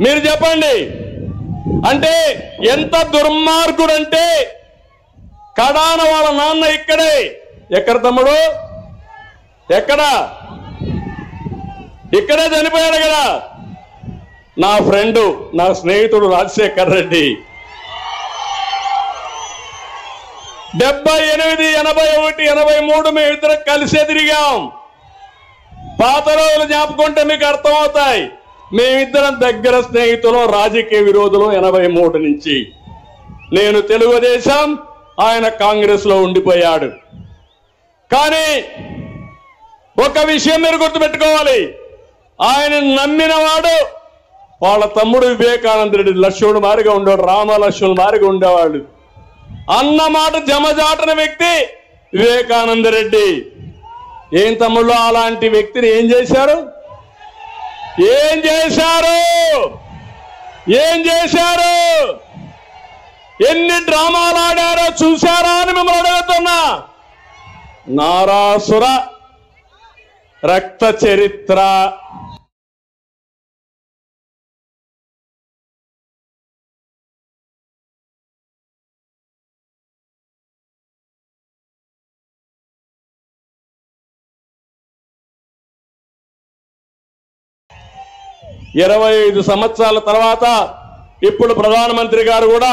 మీరు చెప్పండి. అంటే ఎంత దుర్మార్గుడు అంటే కడాన వాళ్ళ నాన్న ఇక్కడే. ఎక్కడ తమ్ముడు? ఎక్కడా? ఇక్కడే చనిపోయాడు కదా. నా ఫ్రెండు, నా స్నేహితుడు రాజశేఖర్ రెడ్డి 78, 81, 83 మేమిద్దరం కలిసే తిరిగాం. పాత రోజులు జ్ఞాపకుంటే మీకు అర్థమవుతాయి. మేమిద్దరం దగ్గర స్నేహితులు, రాజకీయ విరోధులు 83 నుంచి. నేను తెలుగుదేశం, ఆయన కాంగ్రెస్ లో ఉండిపోయాడు. కానీ ఒక విషయం మీరు గుర్తుపెట్టుకోవాలి, ఆయన నమ్మినవాడు వాళ్ళ తమ్ముడు వివేకానంద రెడ్డి లక్ష్మణుడు మారిగా ఉండేవాడు, రామ లక్ష్మణుడు మారిగా ఉండేవాడు. అన్న మాట జమజాటన వ్యక్తి వివేకానంద రెడ్డి. ఏం తమ్ముళ్ళు అలాంటి వ్యక్తిని ఏం చేశారు? ఏం చేశారు? ఏం చేశారు? ఎన్ని డ్రామాలు ఆడారో చూశారా అని మిమ్మల్ని అడుగుతున్నా. నారాసుర రక్త చరిత్ర, ఇరవై 25 సంవత్సరాల తర్వాత ఇప్పుడు ప్రధానమంత్రి గారు కూడా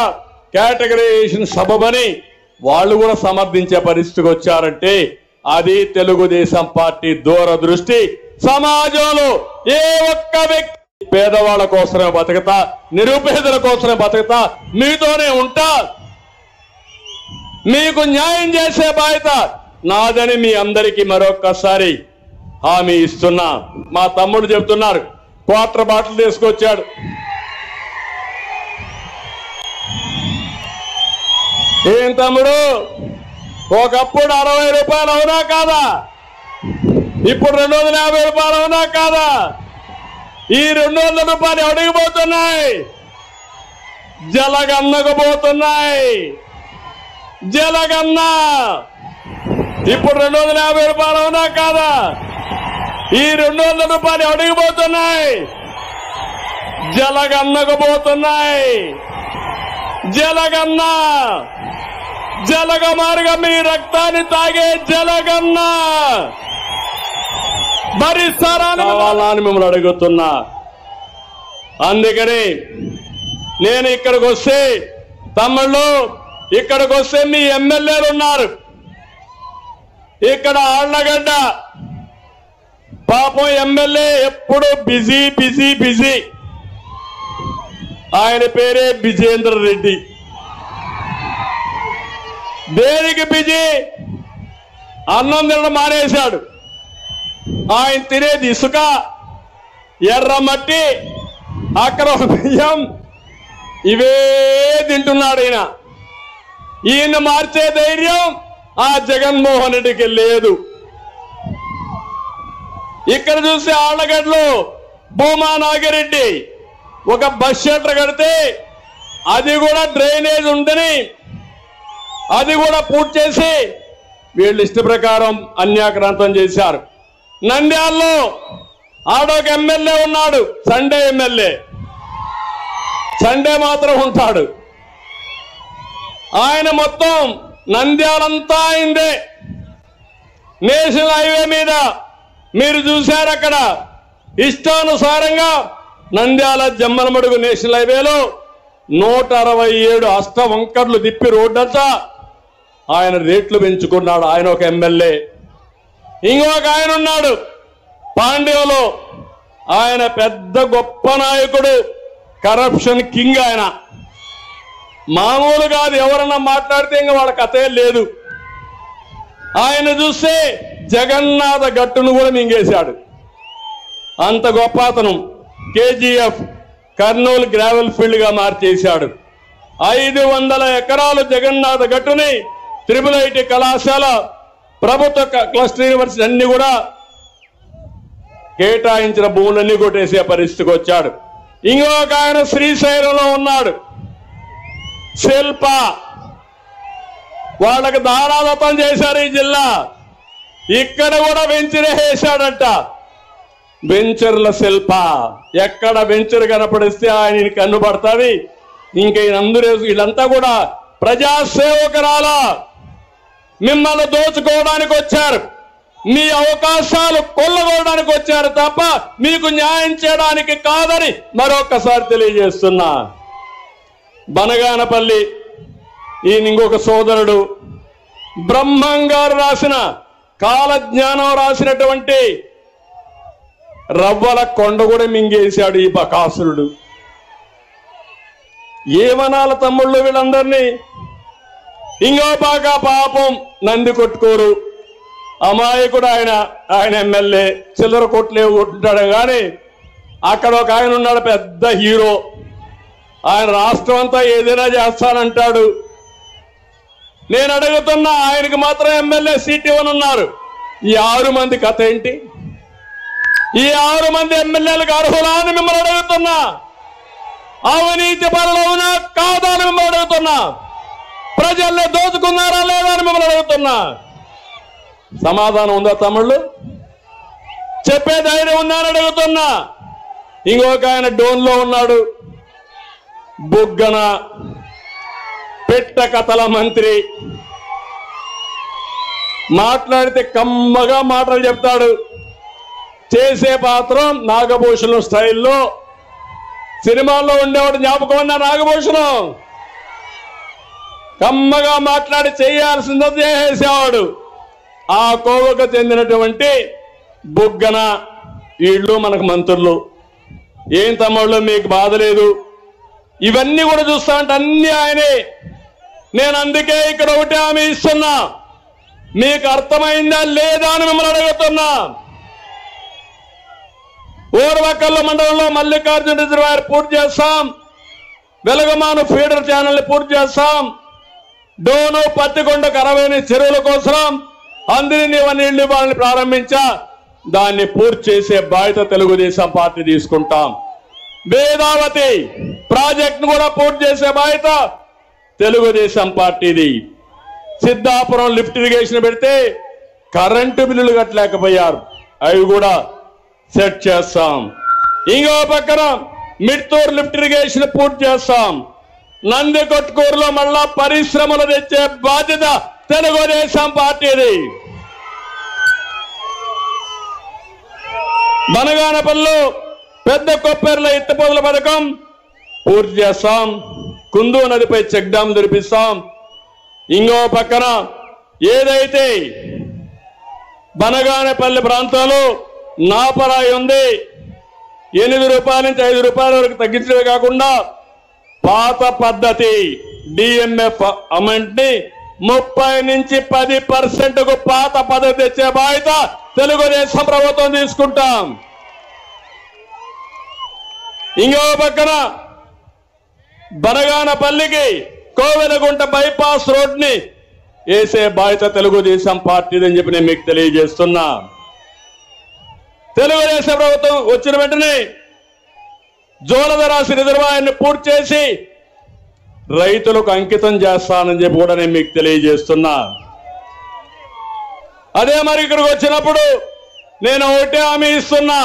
కేటగరైజేషన్ సబబని వాళ్ళు కూడా సమర్థించే పరిస్థితికి వచ్చారంటే అది తెలుగుదేశం పార్టీ దూరదృష్టి. సమాజంలో ఏ ఒక్క వ్యక్తి పేదవాళ్ళ కోసమే బతుకుతా, నిరుపేదల కోసమే బతుకుతా, మీతోనే ఉంటా, మీకు న్యాయం చేసే బాధ్యత నాదని మీ అందరికీ మరొక్కసారి హామీ ఇస్తున్నా. మా తమ్ముడు చెప్తున్నారు క్వార్టర్ బాటిల్ తీసుకొచ్చాడు. ఏం తమ్ముడు, ఒకప్పుడు 60 రూపాయలు అవునా కాదా? ఇప్పుడు 250 రూపాయలు అవునా కాదా? ఈ 200 రూపాయలు ఎవడికి పోతున్నాయి? జలగన్నకు పోతున్నాయి. జలగన్న ఇప్పుడు 250 రూపాయలు అవునా కాదా? ఈ 200 రూపాయలు ఎవడికి పోతున్నాయి? జలగన్నకు పోతున్నాయి. జలగన్న, జలగమారుగా మీ రక్తాన్ని తాగే జలగన్న భరిస్తారని కావాలని మిమ్మల్ని అడుగుతున్నా. అందుకని నేను ఇక్కడికి వస్తే, తమ్ముళ్ళు ఇక్కడికి వస్తే మీ ఎమ్మెల్యేలు ఉన్నారు. ఇక్కడ ఆళ్లగడ్డ పాపం ఎమ్మెల్యే ఎప్పుడు బిజీ బిజీ బిజీ. ఆయన పేరే విజేంద్ర రెడ్డి. దేనికి బిజీ? అన్నం తినడం మానేశాడు. ఆయన తినేది ఇసుక, ఎర్రమట్టి, అక్రమ బియ్యం, ఇవే తింటున్నాడు. ఈయన మార్చే ధైర్యం ఆ జగన్మోహన్ రెడ్డికి లేదు. ఇక్కడ చూస్తే ఆళ్లగడ్డలో భూమా నాగిరెడ్డి ఒక బస్ షెల్టర్ కడితే అది కూడా డ్రైనేజ్ ఉందని అది కూడా పూర్తి చేసి వీళ్ళు ఇష్ట ప్రకారం అన్యాక్రాంతం చేశారు. నంద్యాలలో ఆడొక ఎమ్మెల్యే ఉన్నాడు, సండే ఎమ్మెల్యే. సండే మాత్రం ఉంటాడు. ఆయన మొత్తం నంద్యాలంతా అయిందే. నేషనల్ హైవే మీద మీరు చూశారు, అక్కడ ఇష్టానుసారంగా నంద్యాల జమ్మలమడుగు నేషనల్ హైవేలో 167 అష్టవంకర్లు తిప్పి రోడ్డంతా ఆయన రేట్లు పెంచుకున్నాడు. ఆయన ఒక ఎమ్మెల్యే. ఇంకొక ఆయన ఉన్నాడు పాండ్యంలో. ఆయన పెద్ద గొప్ప నాయకుడు, కరప్షన్ కింగ్. ఆయన మామూలు కాదు, ఎవరన్నా మాట్లాడితే ఇంకా వాళ్ళ కథే లేదు. ఆయన చూస్తే జగన్నాథ గట్టును కూడా మింగేశాడు. అంత గొప్ప అతను. కేజీఎఫ్ కర్నూలు గ్రావెల్ ఫీల్డ్ గా మార్చేశాడు. 500 ఎకరాలు జగన్నాథ గట్టుని IIIT కళాశాల, ప్రభుత్వ క్లస్టర్ యూనివర్సిటీ అన్ని కూడా కేటాయించిన భూములన్నీ కొట్టేసే పరిస్థితికి వచ్చాడు. ఇంకొక ఆయన శ్రీశైలంలో ఉన్నాడు, శిల్ప. వాళ్ళకి దారాదత్తం చేశారు ఈ జిల్లా. ఇక్కడ కూడా వెంచరే వేశాడంట. వెంచర్ల శిల్ప. ఎక్కడ వెంచర్ కనపడిస్తే ఆయన కన్నుపడతాది. ఇంకా అందరూ వీళ్ళంతా కూడా ప్రజాసేవకురాలా. మిమ్మల్ని దోచుకోవడానికి వచ్చారు, మీ అవకాశాలు కొల్లగొనడానికి వచ్చారు తప్ప మీకు న్యాయం చేయడానికి కాదని మరొకసారి తెలియజేస్తున్నా. బనగానపల్లి ఈయన ఇంకొక సోదరుడు బ్రహ్మంగారు రాసిన కాలజ్ఞానం రాసినటువంటి రవ్వల కొండ కూడా మింగేశాడు ఈ బకాసురుడు. ఏమనాల తమ్ముళ్ళు వీళ్ళందరినీ? ఇంకో బాగా పాపం నంది కొట్టుకోరు, అమాయకుడు ఆయన. ఆయన ఎమ్మెల్యే, చిల్లర కొట్లేవు కొట్టుంటాడు. కానీ అక్కడ ఒక ఆయన ఉన్నాడు, పెద్ద హీరో. ఆయన రాష్ట్రం అంతా ఏదైనా చేస్తానంటాడు. నేను అడుగుతున్నా, ఆయనకి మాత్రం ఎమ్మెల్యే సీట్ ఇవ్వనున్నారు. ఈ 6 మంది కథ ఏంటి? ఈ 6 మంది ఎమ్మెల్యేలకు అర్హులా అని మిమ్మల్ని అడుగుతున్నా. అవినీతి పరులు అవునా కాదా అని మిమ్మల్ని అడుగుతున్నా. ప్రజల్ని దోచుకున్నారా లేదా అని మిమ్మల్ని అడుగుతున్నా. సమాధానం ఉందా తమ్ముళ్ళు? చెప్పే ధైర్యం ఉందా అని అడుగుతున్నా. ఇంకొక ఆయన డోన్లో ఉన్నాడు, బుగ్గన పెట్ట కథల మంత్రి. మాట్లాడితే కమ్మగా మాటలు చెప్తాడు. చేసే పాత్రం నాగభూషణం స్టైల్లో. సినిమాల్లో ఉండేవాడు జ్ఞాపకం ఉన్నా నాగభూషణం. కమ్మగా మాట్లాడి చేయాల్సిందో చేసేవాడు. ఆ కోవకు చెందినటువంటి బుగ్గన వీళ్ళు మనకు మంత్రులు. ఏం తమ్ముళ్ళు మీకు బాధ లేదు? ఇవన్నీ కూడా చూస్తా అంటే అన్ని ఆయనే. నేను అందుకే ఇక్కడ ఒకటి హామీ ఇస్తున్నా, మీకు అర్థమైందా లేదా అని మిమ్మల్ని అడుగుతున్నా. ఊరవకల్ల మండలంలో మల్లికార్జున రిజర్వాయర్ పూర్తి చేస్తాం. వెలగమాను ఫీడర్ ఛానల్ పూర్తి చేస్తాం. డోను పత్తికొండకు 60 చెరువుల కోసం అందరినీ నీళ్లు ఇవ్వాలని ప్రారంభించా. దాన్ని పూర్తి చేసే బాధ్యత తెలుగుదేశం పార్టీ తీసుకుంటాం. వేదావతి ప్రాజెక్టును కూడా పూర్తి చేసే బాధ్యత తెలుగుదేశం పార్టీది. సిద్ధాపురం లిఫ్ట్ ఇరిగేషన్ పెడితే కరెంటు బిల్లులు కట్టలేకపోయారు, అవి కూడా సెట్ చేస్తాం. ఇంకో పక్కన మిడ్తూరు లిఫ్ట్ ఇరిగేషన్ పూర్తి చేస్తాం. నందికొట్కూరులో మళ్ళా పరిశ్రమలు తెచ్చే బాధ్యత తెలుగుదేశం పార్టీది. బనగానపల్లిలో పెద్ద కొప్పేరుల ఎత్తిపోతల పథకం పూర్తి చేస్తాం. కుందు నదిపై చెక్ డ్యాం తెరిపిస్తాం. ఇంకో పక్కన ఏదైతే బనగానపల్లి ప్రాంతంలో నాపరాయి ఉంది, 8 రూపాయల నుంచి 5 రూపాయల వరకు తగ్గించడమే కాకుండా పాత పద్ధతి డిఎంఎఫ్ అమౌంట్ ని 30 నుంచి 10% పాత పద్ధతి తెచ్చే బాధ్యత తెలుగుదేశం ప్రభుత్వం తీసుకుంటాం. ఇంకో పక్కన బనగానపల్లికి కోవెలగుంట బైపాస్ రోడ్ ని వేసే బాధ్యత తెలుగుదేశం పార్టీదని చెప్పి నేను మీకు తెలియజేస్తున్నా. తెలుగుదేశం ప్రభుత్వం వచ్చిన వెంటనే జోలదరాశి రిజర్వాయర్ని పూర్తి చేసి రైతులకు అంకితం చేస్తానని చెప్పి కూడా నేను మీకు తెలియజేస్తున్నా. అదే మరి ఇక్కడికి వచ్చినప్పుడు నేను ఒకటే హామీ ఇస్తున్నా,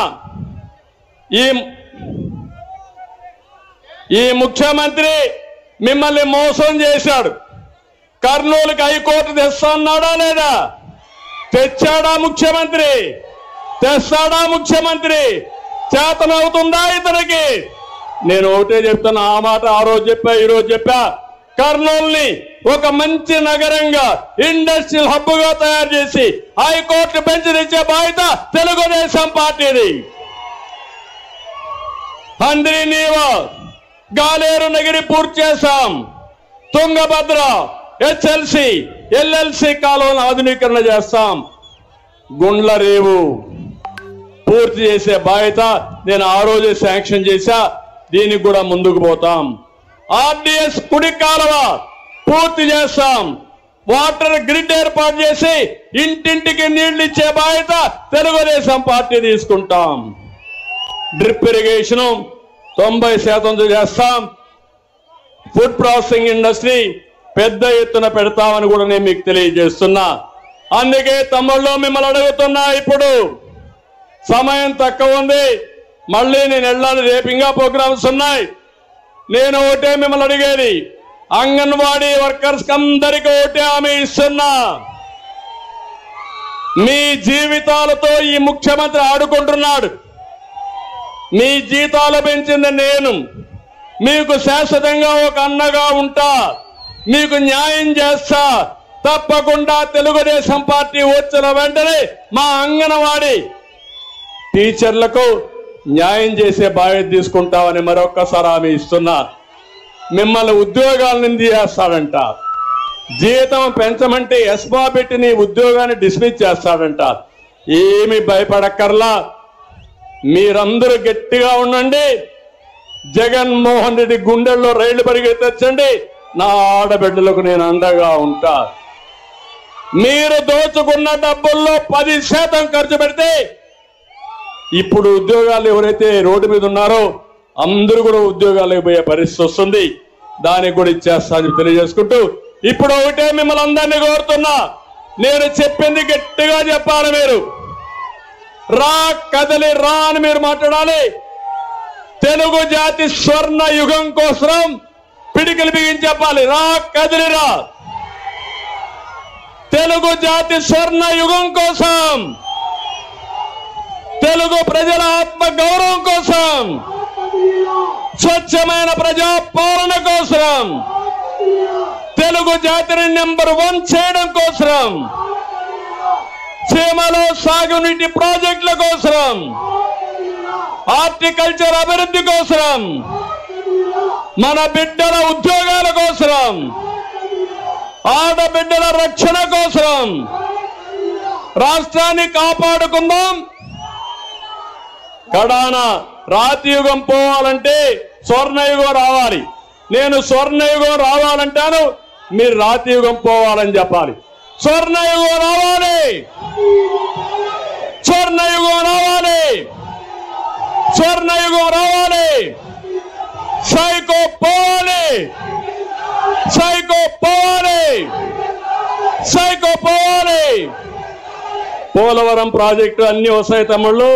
ఈ ముఖ్యమంత్రి మిమ్మల్ని మోసం చేశాడు. కర్నూలుకి హైకోర్టు తెస్తా అన్నాడా లేదా? తెచ్చాడా ముఖ్యమంత్రి? తెస్తాడా ముఖ్యమంత్రి? చేతనవుతుందా ఇతనికి? నేను ఒకటే చెప్తున్నా, ఆ మాట ఆ రోజు చెప్పా, ఈ రోజు చెప్పా. కర్నూలుని ఒక మంచి నగరంగా ఇండస్ట్రియల్ హబ్ గా తయారు చేసి హైకోర్టు బెంచ్ తెచ్చే బాధ్యత తెలుగుదేశం పార్టీది. హంద్రీనీవా గాలేరు నగిరి పూర్తి చేశాం. తుంగభద్ర హెచ్ఎల్సి ఎల్ఎల్సి కాలువను ఆధునీకరణ చేస్తాం. గుండ్ల రేవు పూర్తి చేసే బాధ్యత నేను ఆ రోజే శాంక్షన్ చేశా. దీనికి కూడా ముందుకు పోతాం. ఆర్డీఎస్ కుడి కాలువ పూర్తి చేస్తాం. వాటర్ గ్రిడ్ ఏర్పాటు చేసి ఇంటింటికి నీళ్లు ఇచ్చే బాధ్యత తెలుగుదేశం పార్టీ తీసుకుంటాం. డ్రిప్ ఇరిగేషన్ 90% చేస్తాం. ఫుడ్ ప్రాసెసింగ్ ఇండస్ట్రీ పెద్ద ఎత్తున పెడతామని కూడా నేను మీకు తెలియజేస్తున్నా. అందుకే తమ్ముళ్ళు మిమ్మల్ని అడుగుతున్నా, ఇప్పుడు సమయం తక్కువ ఉంది, మళ్ళీ నేను వెళ్ళాలి, రేపు ఇంకా ప్రోగ్రామ్స్ ఉన్నాయి. నేను ఒకటే మిమ్మల్ని అడిగేది, అంగన్వాడీ వర్కర్స్ అందరికీ ఒకటే హామీ ఇస్తున్నా, మీ జీవితాలతో ఈ ముఖ్యమంత్రి ఆడుకుంటున్నాడు. మీ జీతాలు పెంచింది నేను, మీకు శాశ్వతంగా ఒక అన్నగా ఉంటా, మీకు న్యాయం చేస్తా. తప్పకుండా తెలుగుదేశం పార్టీ వచ్చిన వెంటనే మా అంగన్వాడీ టీచర్లకు న్యాయం చేసే బాధ్యత తీసుకుంటామని మరొక్కసారి హామీ ఇస్తున్నా. మిమ్మల్ని ఉద్యోగాల నుంచి చేస్తాడంట, జీతం పెంచమంటే ఎస్మా పెట్టి నీ ఉద్యోగాన్ని డిస్మిస్ చేస్తాడంట. ఏమి భయపడక్కర్లా, మీరందరూ గట్టిగా ఉండండి. జగన్మోహన్ రెడ్డి గుండెల్లో రైళ్లు పరిగెత్తచ్చండి. నా ఆడబిడ్డలకు నేను అండగా ఉంటా. మీరు దోచుకున్న డబ్బుల్లో 10% ఖర్చు పెడితే ఇప్పుడు ఉద్యోగాలు ఎవరైతే రోడ్డు మీద ఉన్నారో అందరూ కూడా ఉద్యోగాలకు పోయే పరిస్థితి వస్తుంది. దానికి కూడా ఇచ్చేస్తానని తెలియజేసుకుంటూ ఇప్పుడు ఒకటే మిమ్మల్ని అందరినీ కోరుతున్నా, నేను చెప్పింది గట్టిగా చెప్పాలి. మీరు రా కదలి రా అని మీరు మాట్లాడాలి. తెలుగు జాతి స్వర్ణ యుగం కోసం పిడికిలు బిగించి చెప్పాలి. రా కదిలిరా. తెలుగు జాతి స్వర్ణ యుగం కోసం, తెలుగు ప్రజల ఆత్మ గౌరవం కోసం, స్వచ్ఛమైన ప్రజా పాలన కోసం, తెలుగు జాతిని నెంబర్ 1 చేయడం కోసం, సీమలో సాగునీటి ప్రాజెక్టుల కోసం, హార్టికల్చర్ అభివృద్ధి కోసం, మన బిడ్డల ఉద్యోగాల కోసం, ఆడబిడ్డల రక్షణ కోసం రాష్ట్రాన్ని కాపాడుకుందాం. కడాన రాతియుగం పోవాలంటే స్వర్ణయుగం రావాలి. నేను స్వర్ణయుగం రావాలంటాను, మీరు రాతియుగం పోవాలని చెప్పాలి. స్వర్ణయుగం రావాలి, స్వర్ణయుగం రావాలి, స్వర్ణయుగం రావాలి. సైకో పోవాలి, సైకో పోవాలి, సైకో పోవాలి. పోలవరం ప్రాజెక్టు అన్ని వస్తాయి తమ్ముళ్ళు.